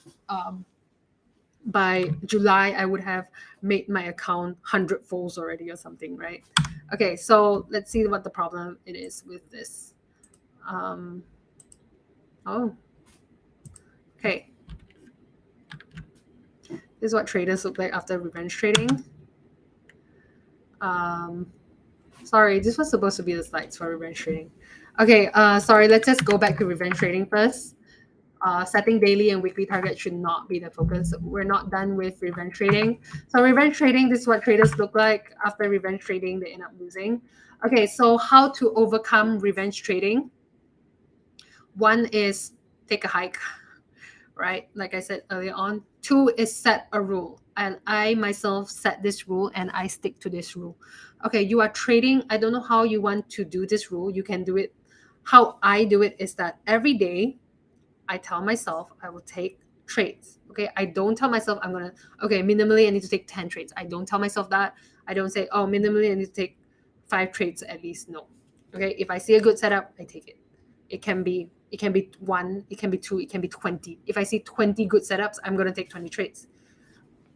July, I would have made my account 100 folds already or something, right? Okay, so let's see what the problem it is with this. Okay. This is what traders look like after revenge trading. Sorry, this was supposed to be the slides for revenge trading. Okay, sorry, let's just go back to revenge trading first. Setting daily and weekly targets should not be the focus. We're not done with revenge trading. So revenge trading, this is what traders look like after revenge trading, they end up losing. Okay, so how to overcome revenge trading? One is take a hike, right? Like I said earlier on. Two is set a rule. And I myself set this rule and I stick to this rule. Okay, you are trading. I don't know how you want to do this rule. You can do it. How I do it is that every day I tell myself I will take trades. Okay, I don't tell myself I'm gonna, okay, minimally I need to take 10 trades. I don't tell myself that. I don't say, oh, minimally I need to take 5 trades at least. No. Okay, if I see a good setup, I take it. It can be one, it can be two, it can be 20. If I see 20 good setups, I'm going to take 20 trades.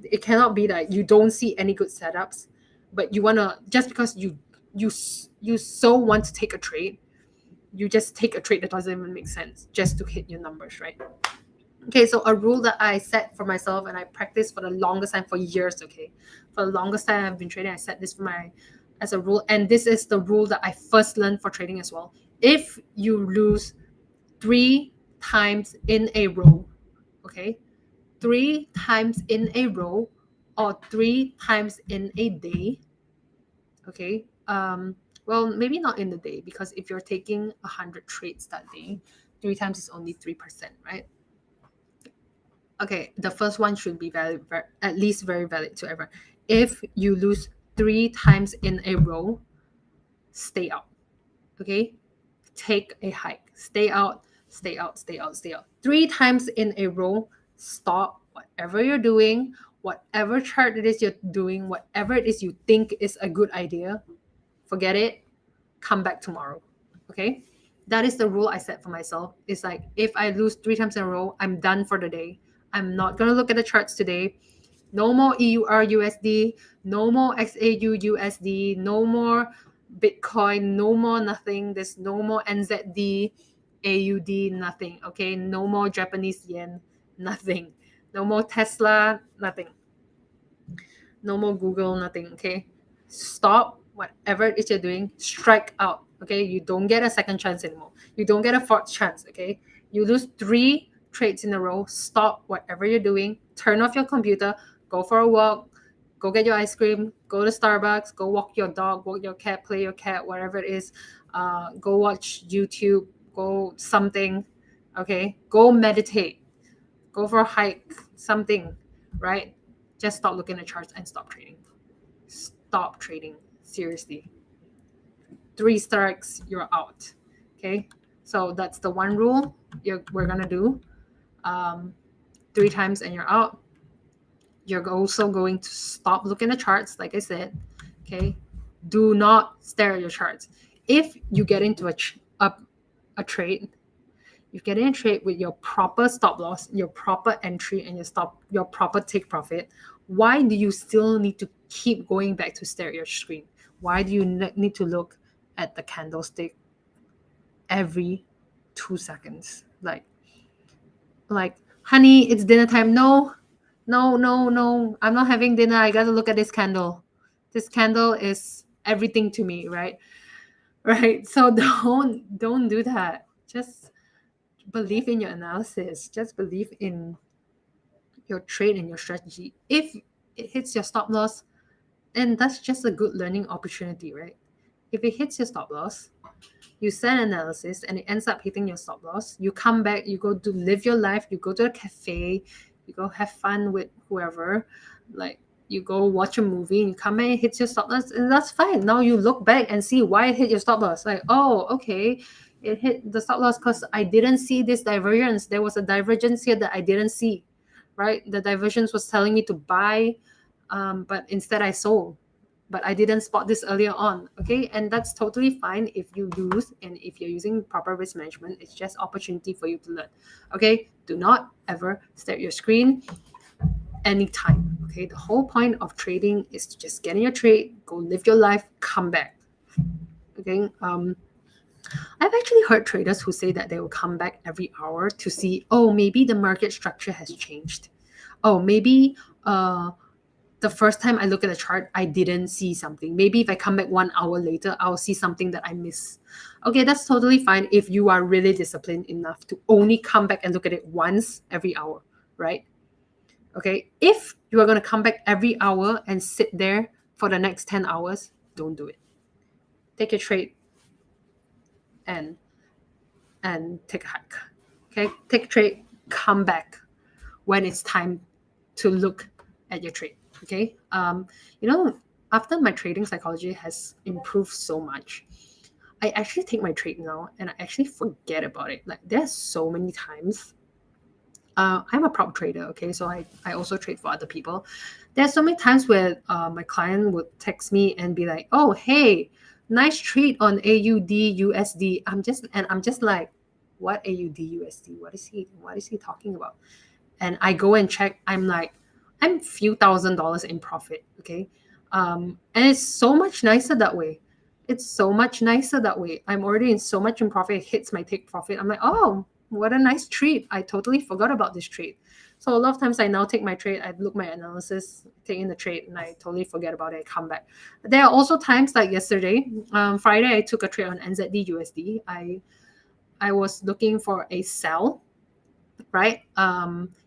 It cannot be that you don't see any good setups, but you want to, just because you so want to take a trade, you just take a trade that doesn't even make sense just to hit your numbers, right? Okay, so a rule that I set for myself and I practiced for the longest time, for years, okay? For the longest time I've been trading, I set this as a rule. And this is the rule that I first learned for trading as well. If you lose 3 times in a row, okay? 3 times in a row or 3 times in a day, okay? Well, maybe not in the day, because if you're taking 100 trades that day, 3 times is only 3%, right? Okay, the first one should be valid, at least very valid to everyone. If you lose 3 times in a row, stay out. Okay, take a hike. Stay out, stay out, stay out, stay out. 3 times in a row, stop whatever you're doing, whatever chart it is you're doing, whatever it is you think is a good idea. Forget it. Come back tomorrow. Okay, that is the rule I set for myself. It's like, if I lose 3 times in a row, I'm done for the day. I'm not gonna look at the charts today. No more EUR USD, no more XAU USD, no more Bitcoin, no more nothing. There's no more NZD, AUD, nothing. Okay, no more Japanese yen, nothing. No more Tesla, nothing. No more Google, nothing. Okay, stop whatever it is you're doing. Strike out. Okay, you don't get a second chance anymore. You don't get a fourth chance. Okay, you lose 3 trades in a row. Stop whatever you're doing. Turn off your computer. Go for a walk. Go get your ice cream. Go to Starbucks. Go walk your dog. Walk your cat. Play your cat. Whatever it is. Go watch YouTube. Go something. Okay. Go meditate. Go for a hike. Something. Right. Just stop looking at charts and stop trading. Stop trading. Seriously. 3 strikes, you're out. Okay. So that's the one rule we're gonna do. 3 times and you're out. You're also going to stop looking at charts, like I said. Okay. Do not stare at your charts. If you get into a trade, you get in a trade with your proper stop loss, your proper entry, and your proper take profit, why do you still need to keep going back to stare at your screen? Why do you need to look at the candlestick every 2 seconds? Like, honey, it's dinner time. No, no, no, no. I'm not having dinner. I gotta look at this candle. This candle is everything to me, right? Right. So don't do that. Just believe in your analysis. Just believe in your trade and your strategy. If it hits your stop loss, then that's just a good learning opportunity, right? If it hits your stop loss, you set analysis and it ends up hitting your stop loss, you come back, you go to live your life, you go to a cafe, you go have fun with whoever, like you go watch a movie and you come back and it hits your stop loss, and that's fine. Now you look back and see why it hit your stop loss. Like, oh, okay, it hit the stop loss because I didn't see this divergence. There was a divergence here that I didn't see, right? The divergence was telling me to buy, but instead I sold. But I didn't spot this earlier on, okay? And that's totally fine if you lose, and if you're using proper risk management, it's just opportunity for you to learn, okay? Do not ever stare at your screen anytime, okay? The whole point of trading is to just get in your trade, go live your life, come back, okay? I've actually heard traders who say that they will come back every hour to see, oh, maybe the market structure has changed. Oh, maybe the first time I look at the chart, I didn't see something. Maybe if I come back 1 hour later, I'll see something that I miss. Okay, that's totally fine if you are really disciplined enough to only come back and look at it once every hour, right? Okay, if you are going to come back every hour and sit there for the next 10 hours, don't do it. Take a trade and take a hike. Okay, take a trade, come back when it's time to look at your trade. Okay, after my trading psychology has improved so much, I actually take my trade now and I actually forget about it. Like, there's so many times. I'm a prop trader, okay, so I also trade for other people. There's so many times where my client would text me and be like, oh, hey, nice treat on AUD USD. I'm just like, what AUD USD? What is he talking about? And I go and check. I'm like, I'm few $1,000s in profit. Okay. And it's so much nicer that way. It's so much nicer that way. I'm already in so much in profit. It hits my take profit. I'm like, oh, what a nice treat. I totally forgot about this trade. So a lot of times I now take my trade, I look my analysis, take in the trade, and I totally forget about it. I come back. There are also times like yesterday, Friday, I took a trade on NZD USD. I was looking for a sell, right?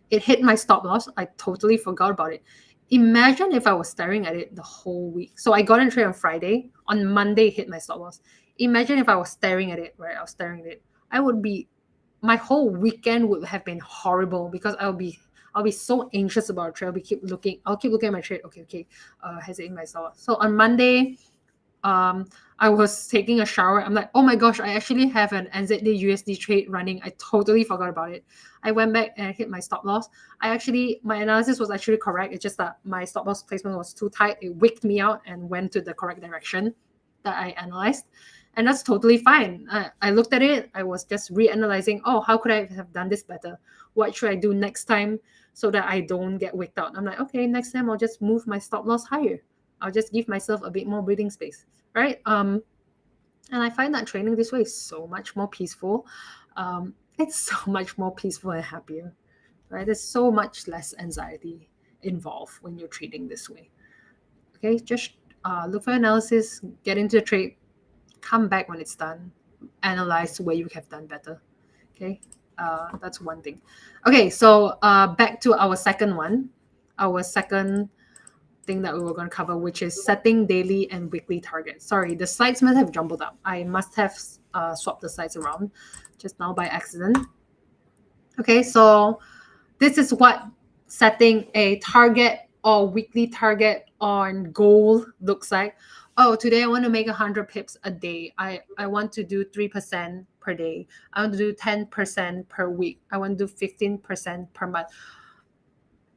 It hit my stop loss. I totally forgot about it. Imagine if I was staring at it the whole week. So I got in trade on Friday. On Monday, hit my stop loss. Imagine if I was staring at it, right? I was staring at it. I would be, my whole weekend would have been horrible because I'll be so anxious about a trade. I'll keep looking at my trade. Okay. Has it in my stop loss? So on Monday, I was taking a shower. I'm like, oh my gosh, I actually have an NZD USD trade running. I totally forgot about it. I went back and hit my stop loss. My analysis was actually correct. It's just that my stop loss placement was too tight. It wicked me out and went to the correct direction that I analyzed. And that's totally fine. I looked at it. I was just reanalyzing, oh, how could I have done this better? What should I do next time so that I don't get wicked out? I'm like, okay, next time I'll just move my stop loss higher. I'll just give myself a bit more breathing space, right? And I find that training this way is so much more peaceful. It's so much more peaceful and happier, right? There's so much less anxiety involved when you're trading this way. Okay, just look for analysis, get into the trade, come back when it's done, analyze where you have done better. Okay, that's one thing. Okay, so back to our second one, our second thing that we were going to cover, which is setting daily and weekly targets. Sorry, the slides must have jumbled up. I must have swapped the slides around just now by accident. Okay, so this is what setting a target or weekly target on goal looks like. Oh, today I want to make 100 pips a day. I want to do 3% per day. I want to do 10% per week. I want to do 15% per month.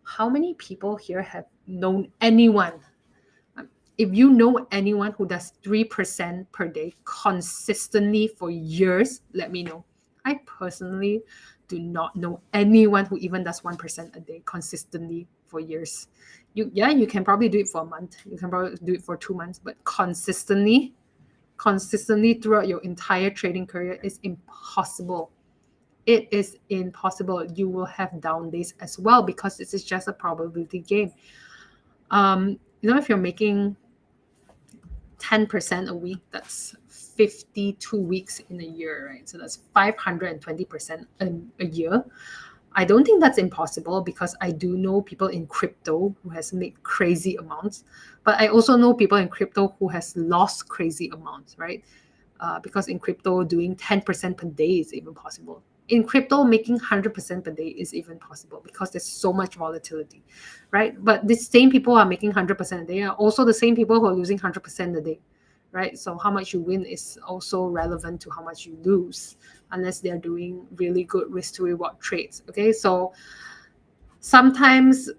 How many people here have known anyone? If you know anyone who does 3% per day consistently for years, let me know. I personally do not know anyone who even does 1% a day consistently for years. You can probably do it for a month. You can probably do it for 2 months, but consistently throughout your entire trading career is impossible. It is impossible. You will have down days as well because this is just a probability game. If you're making 10% a week, that's 52 weeks in a year, right? So that's 520% a year. I don't think that's impossible because I do know people in crypto who has made crazy amounts, but I also know people in crypto who has lost crazy amounts, right? Because in crypto, doing 10% per day is even possible. In crypto, making 100% per day is even possible because there's so much volatility, right? But the same people are making 100% a day are also the same people who are losing 100% a day, right? So how much you win is also relevant to how much you lose, unless they're doing really good risk to reward trades. Okay, so sometimes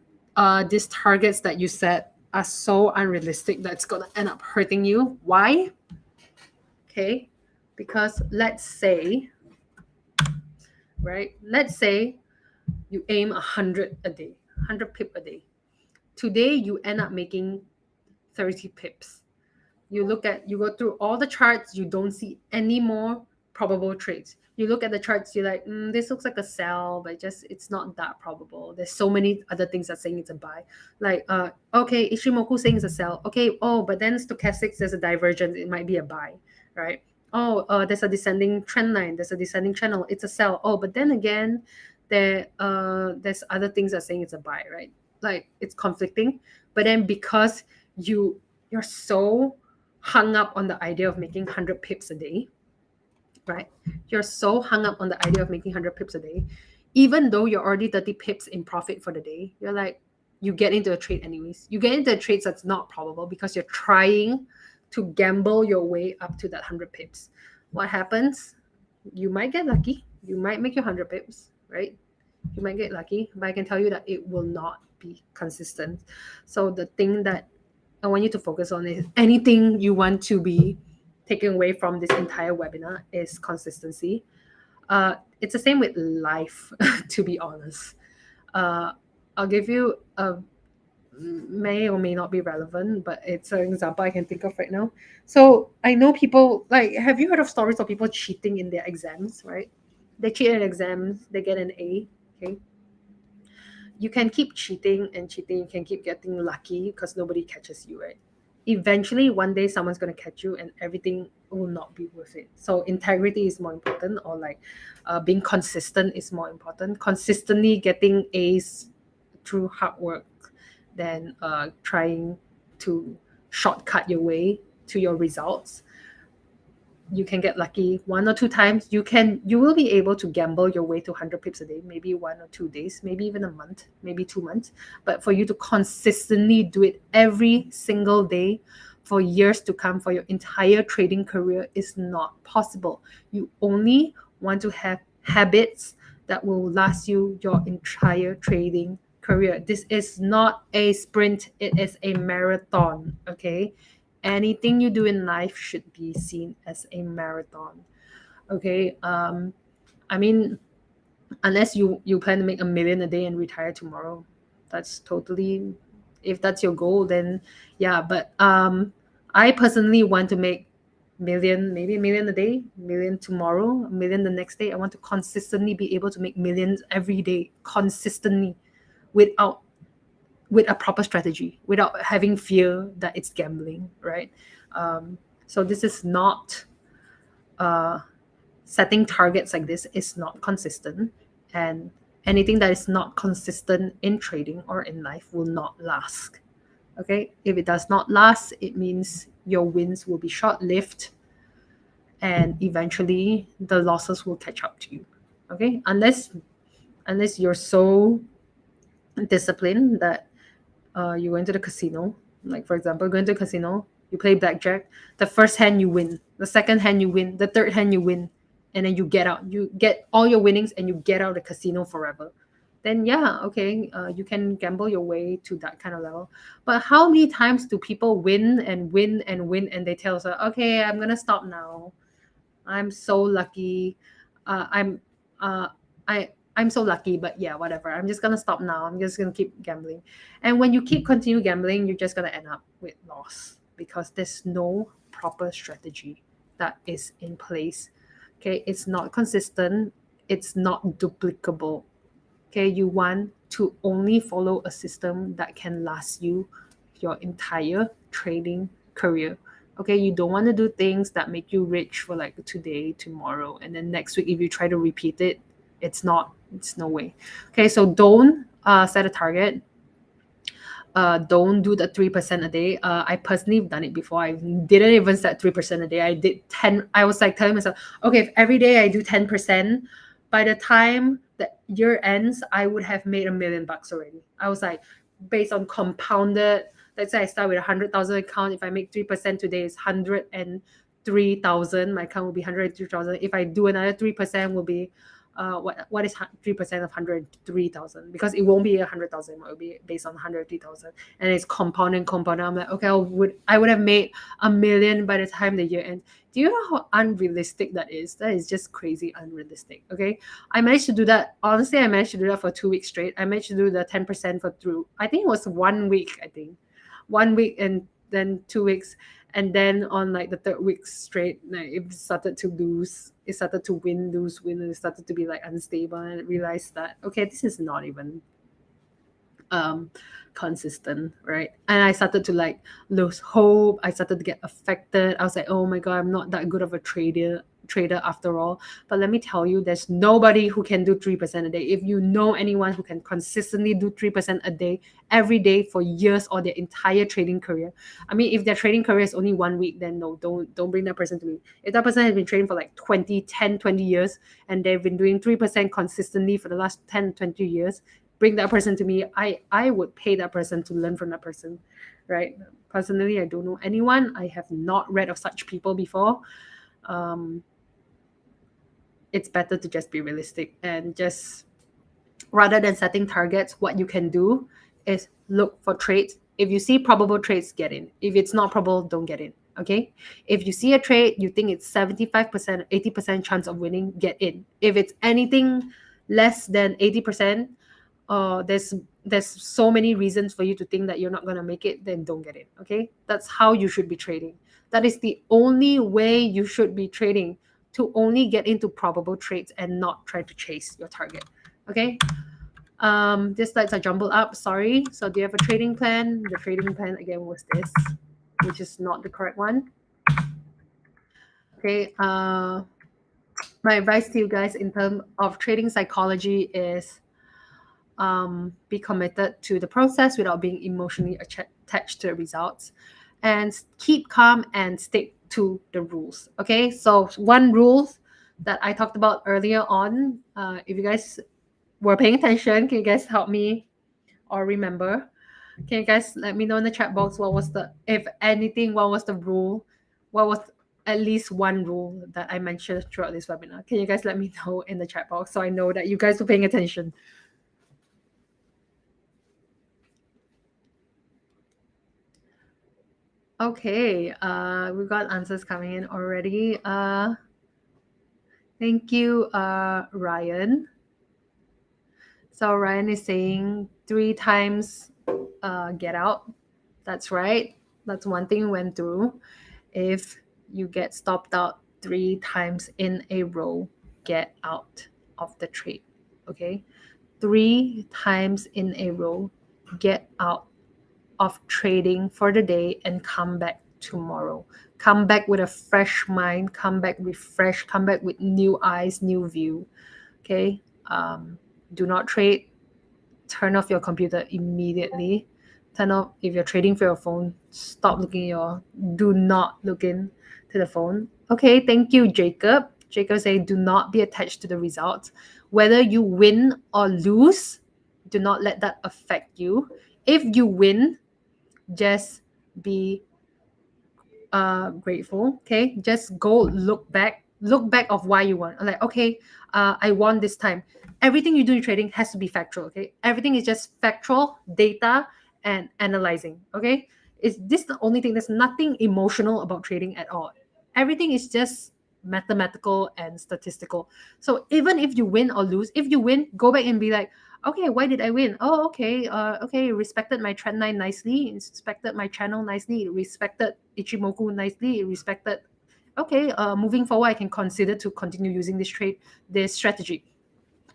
these targets that you set are so unrealistic that it's gonna end up hurting you. Why? Okay, because let's say you aim 100 a day, 100 pip a day. Today you end up making 30 pips. You go through all the charts, you don't see any more probable trades. You look at the charts, you're like, this looks like a sell, but it's not that probable. There's so many other things that saying it's a buy. Like, okay, Ishimoku saying it's a sell. Okay, but then stochastics, there's a divergence, it might be a buy, right? There's a descending trend line, there's a descending channel, it's a sell. But then again, there's other things that saying it's a buy, right? Like, it's conflicting. But then because you're so hung up on the idea of making 100 pips a day, right? You're so hung up on the idea of making 100 pips a day, even though you're already 30 pips in profit for the day, you're like, you get into a trade anyways. You get into a trade that's not probable because you're trying to gamble your way up to that 100 pips. What happens? You might get lucky. You might make your 100 pips, right? You might get lucky, but I can tell you that it will not be consistent. So the thing that I want you to focus on is anything you want to be taking away from this entire webinar is consistency. It's the same with life, to be honest. I'll give you a may or may not be relevant, but it's an example I can think of right now. So I know people, like, have you heard of stories of people cheating in their exams, right? They cheat in exams, they get an A. Okay. You can keep cheating and cheating, you can keep getting lucky because nobody catches you, right? Eventually, one day someone's going to catch you and everything will not be worth it. So integrity is more important, or like being consistent is more important. Consistently getting A's through hard work than trying to shortcut your way to your results. You can get lucky 1 or 2 times. You will be able to gamble your way to 100 pips a day, maybe 1 or 2 days, maybe even a month, maybe 2 months. But for you to consistently do it every single day for years to come, for your entire trading career, is not possible. You only want to have habits that will last you your entire trading career. This is not a sprint, it is a marathon. Okay, anything you do in life should be seen as a marathon. Okay. I mean, unless you plan to make 1 million a day and retire tomorrow, that's totally, if that's your goal, then yeah. But I personally want to make million, maybe 1 million a day, 1 million tomorrow, 1 million the next day. I want to consistently be able to make millions every day, consistently, without with a proper strategy, without having fear that it's gambling, right? So this is not setting targets like this is not consistent, and anything that is not consistent in trading or in life will not last. Okay, if it does not last, it means your wins will be short-lived, and eventually the losses will catch up to you. Okay, unless you're so disciplined that you went to the casino, like for example, going to a casino, you play blackjack, the first hand you win, the second hand you win, the third hand you win, and then you get out, you get all your winnings and you get out of the casino forever. Then yeah, okay, you can gamble your way to that kind of level. But how many times do people win and win and win and they tell us, okay, I'm gonna stop now, I'm so lucky. Uh, I'm uh, I'm so lucky, but yeah, whatever. I'm just gonna stop now. I'm just gonna keep gambling. And when you keep continue gambling, you're just gonna end up with loss because there's no proper strategy that is in place. Okay, it's not consistent, it's not duplicable. Okay, you want to only follow a system that can last you your entire trading career. Okay, you don't want to do things that make you rich for like today, tomorrow, and then next week if you try to repeat it, it's no way. Okay, so don't set a target. Don't do the 3% a day. I personally have done it before. I didn't even set 3% a day. I did 10. I was like telling myself, okay, if every day I do 10%, by the time the year ends, I would have made $1 million already. I was like, based on compounded, let's say I start with 100,000 account. If I make 3% today, it's 103,000. My account will be 103,000. If I do another 3%, will be what is 3% of 103,000? Because it won't be 100,000, it will be based on 103,000, and it's compounding. I'm like, okay, I would have made 1 million by the time the year ends. Do you know how unrealistic that is? That is just crazy unrealistic. Okay, I managed to do that. Honestly, I managed to do that for 2 weeks straight. I managed to do the 10% for through. I think it was 1 week. I think 1 week and then 2 weeks, and then on like the third week straight, like it started to lose, it started to lose, and it started to be like unstable, and I realized that okay, this is not even consistent, right? And I started to like lose hope. I started to get affected. I was like, oh my god, I'm not that good of a trader after all. But let me tell you, there's nobody who can do 3% a day. If you know anyone who can consistently do 3% a day every day for years or their entire trading career, I mean, if their trading career is only 1 week, then no, don't bring that person to me. If that person has been trading for like 20 years and they've been doing 3% consistently for the last 10-20 years, bring that person to me. I would pay that person to learn from that person, right? Personally, I don't know anyone. I have not read of such people before. It's better to just be realistic and just, rather than setting targets, what you can do is look for trades. If you see probable trades, get in. If it's not probable, don't get in. Okay, if you see a trade, you think it's 75%, 80% chance of winning, get in. If it's anything less than 80%, there's so many reasons for you to think that you're not going to make it, then don't get in. Okay, that's how you should be trading. That is the only way you should be trading, to only get into probable trades and not try to chase your target. Okay, these slides are jumbled up, sorry. So do you have a trading plan? The trading plan again was this, which is not the correct one. Okay, my advice to you guys in terms of trading psychology is be committed to the process without being emotionally attached to the results, and keep calm and stick to the rules. Okay, so one rule that I talked about earlier on, if you guys were paying attention, can you guys help me or remember? Can you guys let me know in the chat box what was the, if anything, what was the rule? What was at least one rule that I mentioned throughout this webinar? Can you guys let me know in the chat box so I know that you guys were paying attention? Okay, we've got answers coming in already. Thank you, Ryan. So Ryan is saying 3 times get out. That's right. That's one thing we went through. If you get stopped out 3 times in a row, get out of the trade. Okay, 3 times in a row, get out of trading for the day and come back tomorrow. Come back with a fresh mind, come back refreshed, come back with new eyes, new view. Okay, do not trade. Turn off your computer immediately. Turn off, if you're trading for your phone, stop looking at your, do not look in to the phone. Okay, thank you, Jacob. Jacob say, do not be attached to the results. Whether you win or lose, do not let that affect you. If you win, just be grateful. Okay, just go look back of why you won. Like, okay, I won this time. Everything you do in trading has to be factual. Okay, everything is just factual data and analyzing. Okay, is this the only thing? There's nothing emotional about trading at all. Everything is just mathematical and statistical. So even if you win or lose, if you win, go back and be like, okay, why did I win? Oh, okay, okay, respected my trend line nicely, respected my channel nicely, respected Ichimoku nicely, respected. Okay, moving forward, I can consider to continue using this strategy.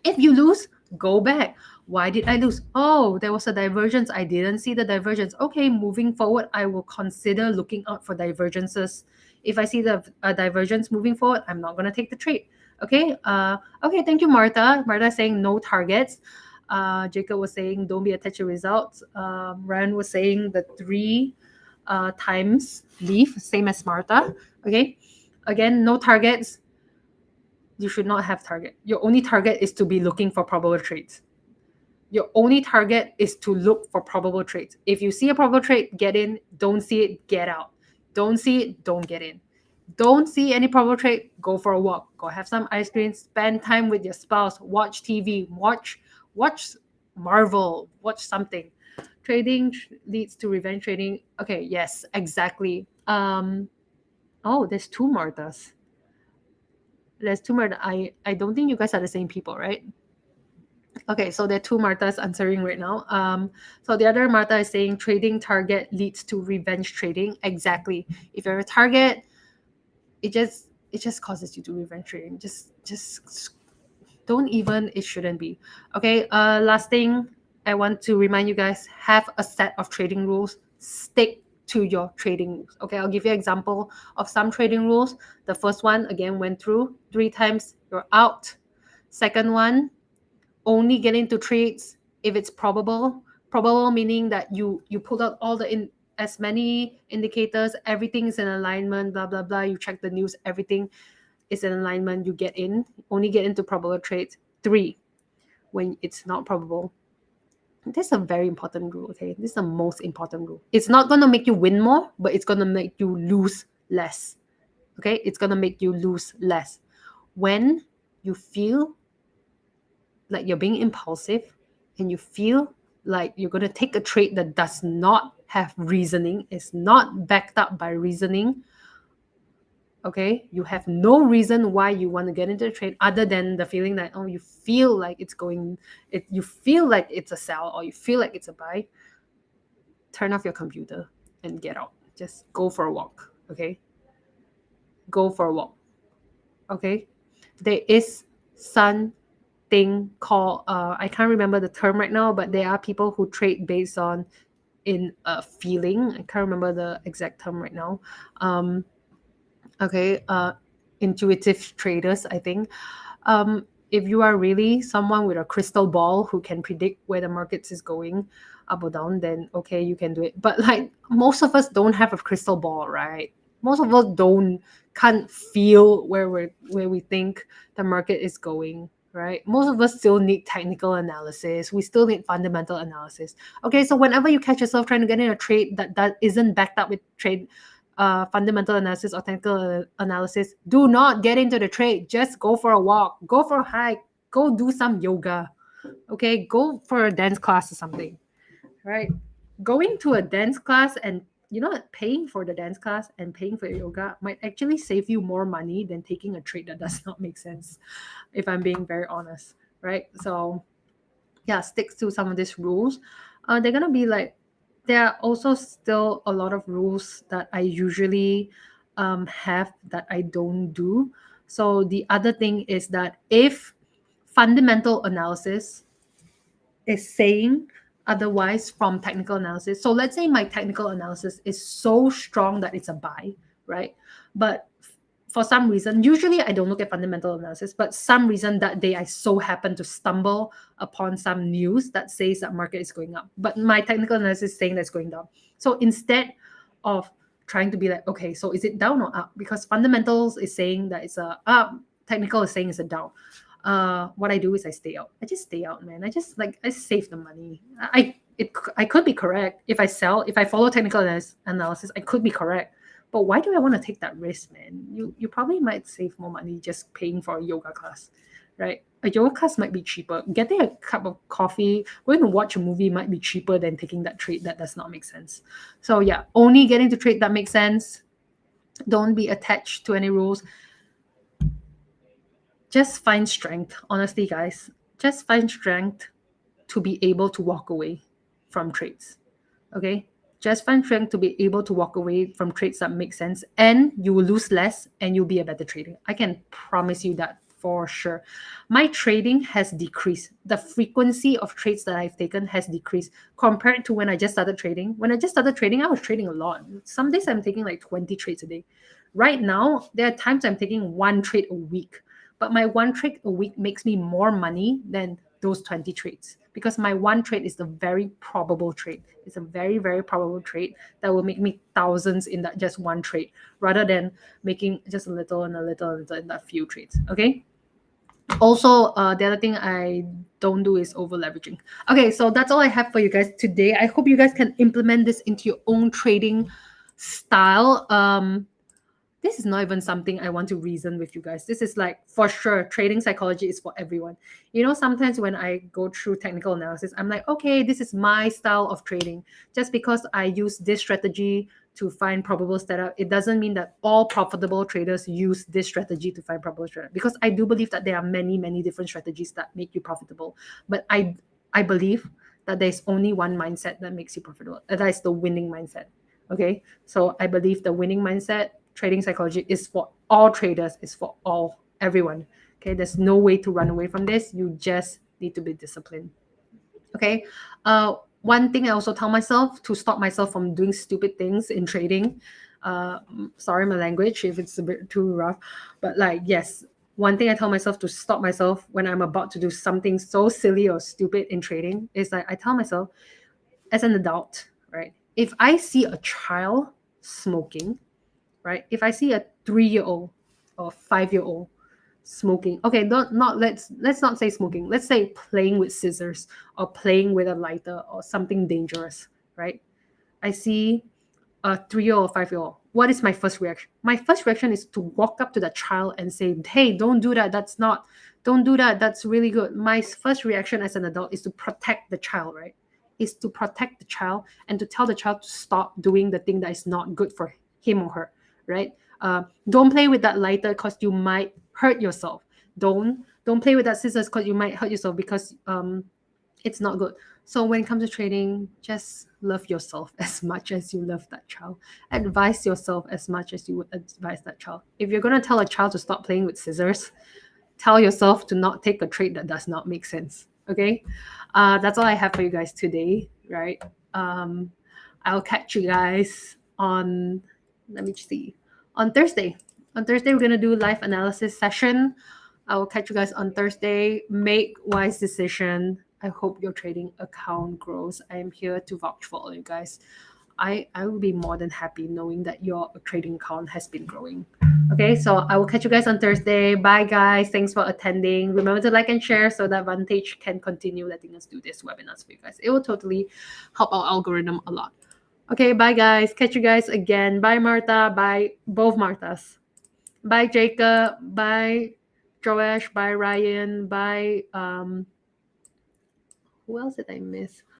If you lose, go back. Why did I lose? Oh, there was a divergence. I didn't see the divergence. Okay, moving forward, I will consider looking out for divergences. If I see the divergence moving forward, I'm not going to take the trade. Okay. Okay. Thank you, Martha. Martha saying no targets. Jacob was saying don't be attached to results. Ryan was saying the 3 times leave, same as Martha. Okay. Again, no targets. You should not have target. Your only target is to be looking for probable trades. Your only target is to look for probable trades. If you see a probable trade, get in. Don't see it, get out. Don't see it, don't get in. Don't see any probable trade, go for a walk. Go have some ice cream, spend time with your spouse, watch TV, watch Marvel, watch something. Trading leads to revenge trading. Okay, yes, exactly. Oh, there's 2 Marthas. There's 2 Marthas. I don't think you guys are the same people, right? Okay, so there are 2 Marthas answering right now. So the other Martha is saying trading target leads to revenge trading. Exactly. If you're a target, it just causes you to revenge trading. Just don't even, it shouldn't be. Okay, last thing I want to remind you guys, have a set of trading rules. Stick to your trading rules. Okay, I'll give you an example of some trading rules. The first one, again, went through 3 times, you're out. Second one, only get into trades if it's probable. Probable meaning that you pulled out all the as many indicators, everything is in alignment, blah blah blah. You check the news, everything is in alignment. You get in. Only get into probable trades. 3, when it's not probable. This is a very important rule. Okay, this is the most important rule. It's not gonna make you win more, but it's gonna make you lose less. Okay, it's gonna make you lose less. When you feel like you're being impulsive and you feel like you're going to take a trade that does not have reasoning, is not backed up by reasoning, okay, you have no reason why you want to get into the trade other than the feeling that, oh, you feel like it's going, you feel like it's a sell or you feel like it's a buy, turn off your computer and get out. Just go for a walk, okay? Go for a walk, okay? There is something called, I can't remember the term right now, but there are people who trade based on in a feeling. I can't remember the exact term right now. Okay, intuitive traders, I think. If you are really someone with a crystal ball who can predict where the markets is going up or down, then okay, you can do it. But like most of us don't have a crystal ball, right? Most of us can't feel where we think the market is going, right? Most of us still need technical analysis. We still need fundamental analysis. Okay, so whenever you catch yourself trying to get in a trade that isn't backed up with trade fundamental analysis or technical analysis, do not get into the trade. Just go for a walk, go for a hike, go do some yoga. Okay, go for a dance class or something, right? Going to a dance class and paying for the dance class and paying for yoga might actually save you more money than taking a trade that does not make sense, if I'm being very honest, right? So yeah, stick to some of these rules. They're gonna be like, there are also still a lot of rules that I usually have that I don't do. So the other thing is that if fundamental analysis is saying otherwise from technical analysis, so let's say my technical analysis is so strong that it's a buy, right? But for some reason, usually I don't look at fundamental analysis, but some reason that day I so happen to stumble upon some news that says that market is going up, but my technical analysis is saying that's going down. So instead of trying to be like, okay, so is it down or up? Because fundamentals is saying that it's a up, technical is saying it's a down. What I do is I stay out. I just stay out, man. I save the money. I could be correct if I sell. If I follow technical analysis, I could be correct. But why do I want to take that risk, man? You probably might save more money just paying for a yoga class, right? A yoga class might be cheaper. Getting a cup of coffee, going to watch a movie might be cheaper than taking that trade that does not make sense. So yeah, only getting to trade that makes sense. Don't be attached to any rules. Just find strength, honestly, guys. Just find strength to be able to walk away from trades. Okay? Just find strength to be able to walk away from trades that make sense, and you will lose less and you'll be a better trader. I can promise you that for sure. My trading has decreased. The frequency of trades that I've taken has decreased compared to when I just started trading. When I just started trading, I was trading a lot. Some days I'm taking like 20 trades a day. Right now, there are times I'm taking one trade a week, but my one trade a week makes me more money than those 20 trades, because my one trade is the very probable trade. It's a very, very probable trade that will make me thousands in that just one trade, rather than making just a little and a little and a little in that few trades. Okay. Also, the other thing I don't do is over leveraging. Okay, so that's all I have for you guys today. I hope you guys can implement this into your own trading style. This is not even something I want to reason with you guys. This is like, for sure, trading psychology is for everyone. Sometimes when I go through technical analysis, I'm like, okay, this is my style of trading. Just because I use this strategy to find probable setup, it doesn't mean that all profitable traders use this strategy to find probable setup. Because I do believe that there are many, many different strategies that make you profitable. But I believe that there's only one mindset that makes you profitable. And that is the winning mindset. Okay, so I believe the winning mindset, trading psychology, is for all traders, is for everyone. Okay, there's no way to run away from this. You just need to be disciplined. Okay, one thing I also tell myself to stop myself from doing stupid things in trading. Sorry my language if it's a bit too rough, but like, yes, one thing I tell myself to stop myself when I'm about to do something so silly or stupid in trading is like, I tell myself, as an adult, right, if I see a child smoking, right, if I see a 3-year-old or 5-year-old smoking, okay, let's not say smoking, let's say playing with scissors or playing with a lighter or something dangerous, right? I see a 3-year-old or 5-year-old. What is my first reaction? My first reaction is to walk up to that child and say, hey, don't do that, don't do that, that's really good. My first reaction as an adult is to protect the child, right? is to protect the child and to tell the child to stop doing the thing that is not good for him or her, right? Don't play with that lighter because you might hurt yourself. Don't play with that scissors because you might hurt yourself, because it's not good. So when it comes to trading, just love yourself as much as you love that child. Advise yourself as much as you would advise that child. If you're going to tell a child to stop playing with scissors, tell yourself to not take a trade that does not make sense. Okay, that's all I have for you guys today, right? I'll catch you guys on, let me see, on Thursday. On Thursday, we're going to do live analysis session. I will catch you guys on Thursday. Make wise decision. I hope your trading account grows. I am here to vouch for all you guys. I will be more than happy knowing that your trading account has been growing. Okay, so I will catch you guys on Thursday. Bye, guys. Thanks for attending. Remember to like and share so that Vantage can continue letting us do this webinars for you guys. It will totally help our algorithm a lot. Okay, bye, guys. Catch you guys again. Bye, Martha. Bye, both Marthas. Bye, Jacob. Bye, Joash. Bye, Ryan. Bye, who else did I miss?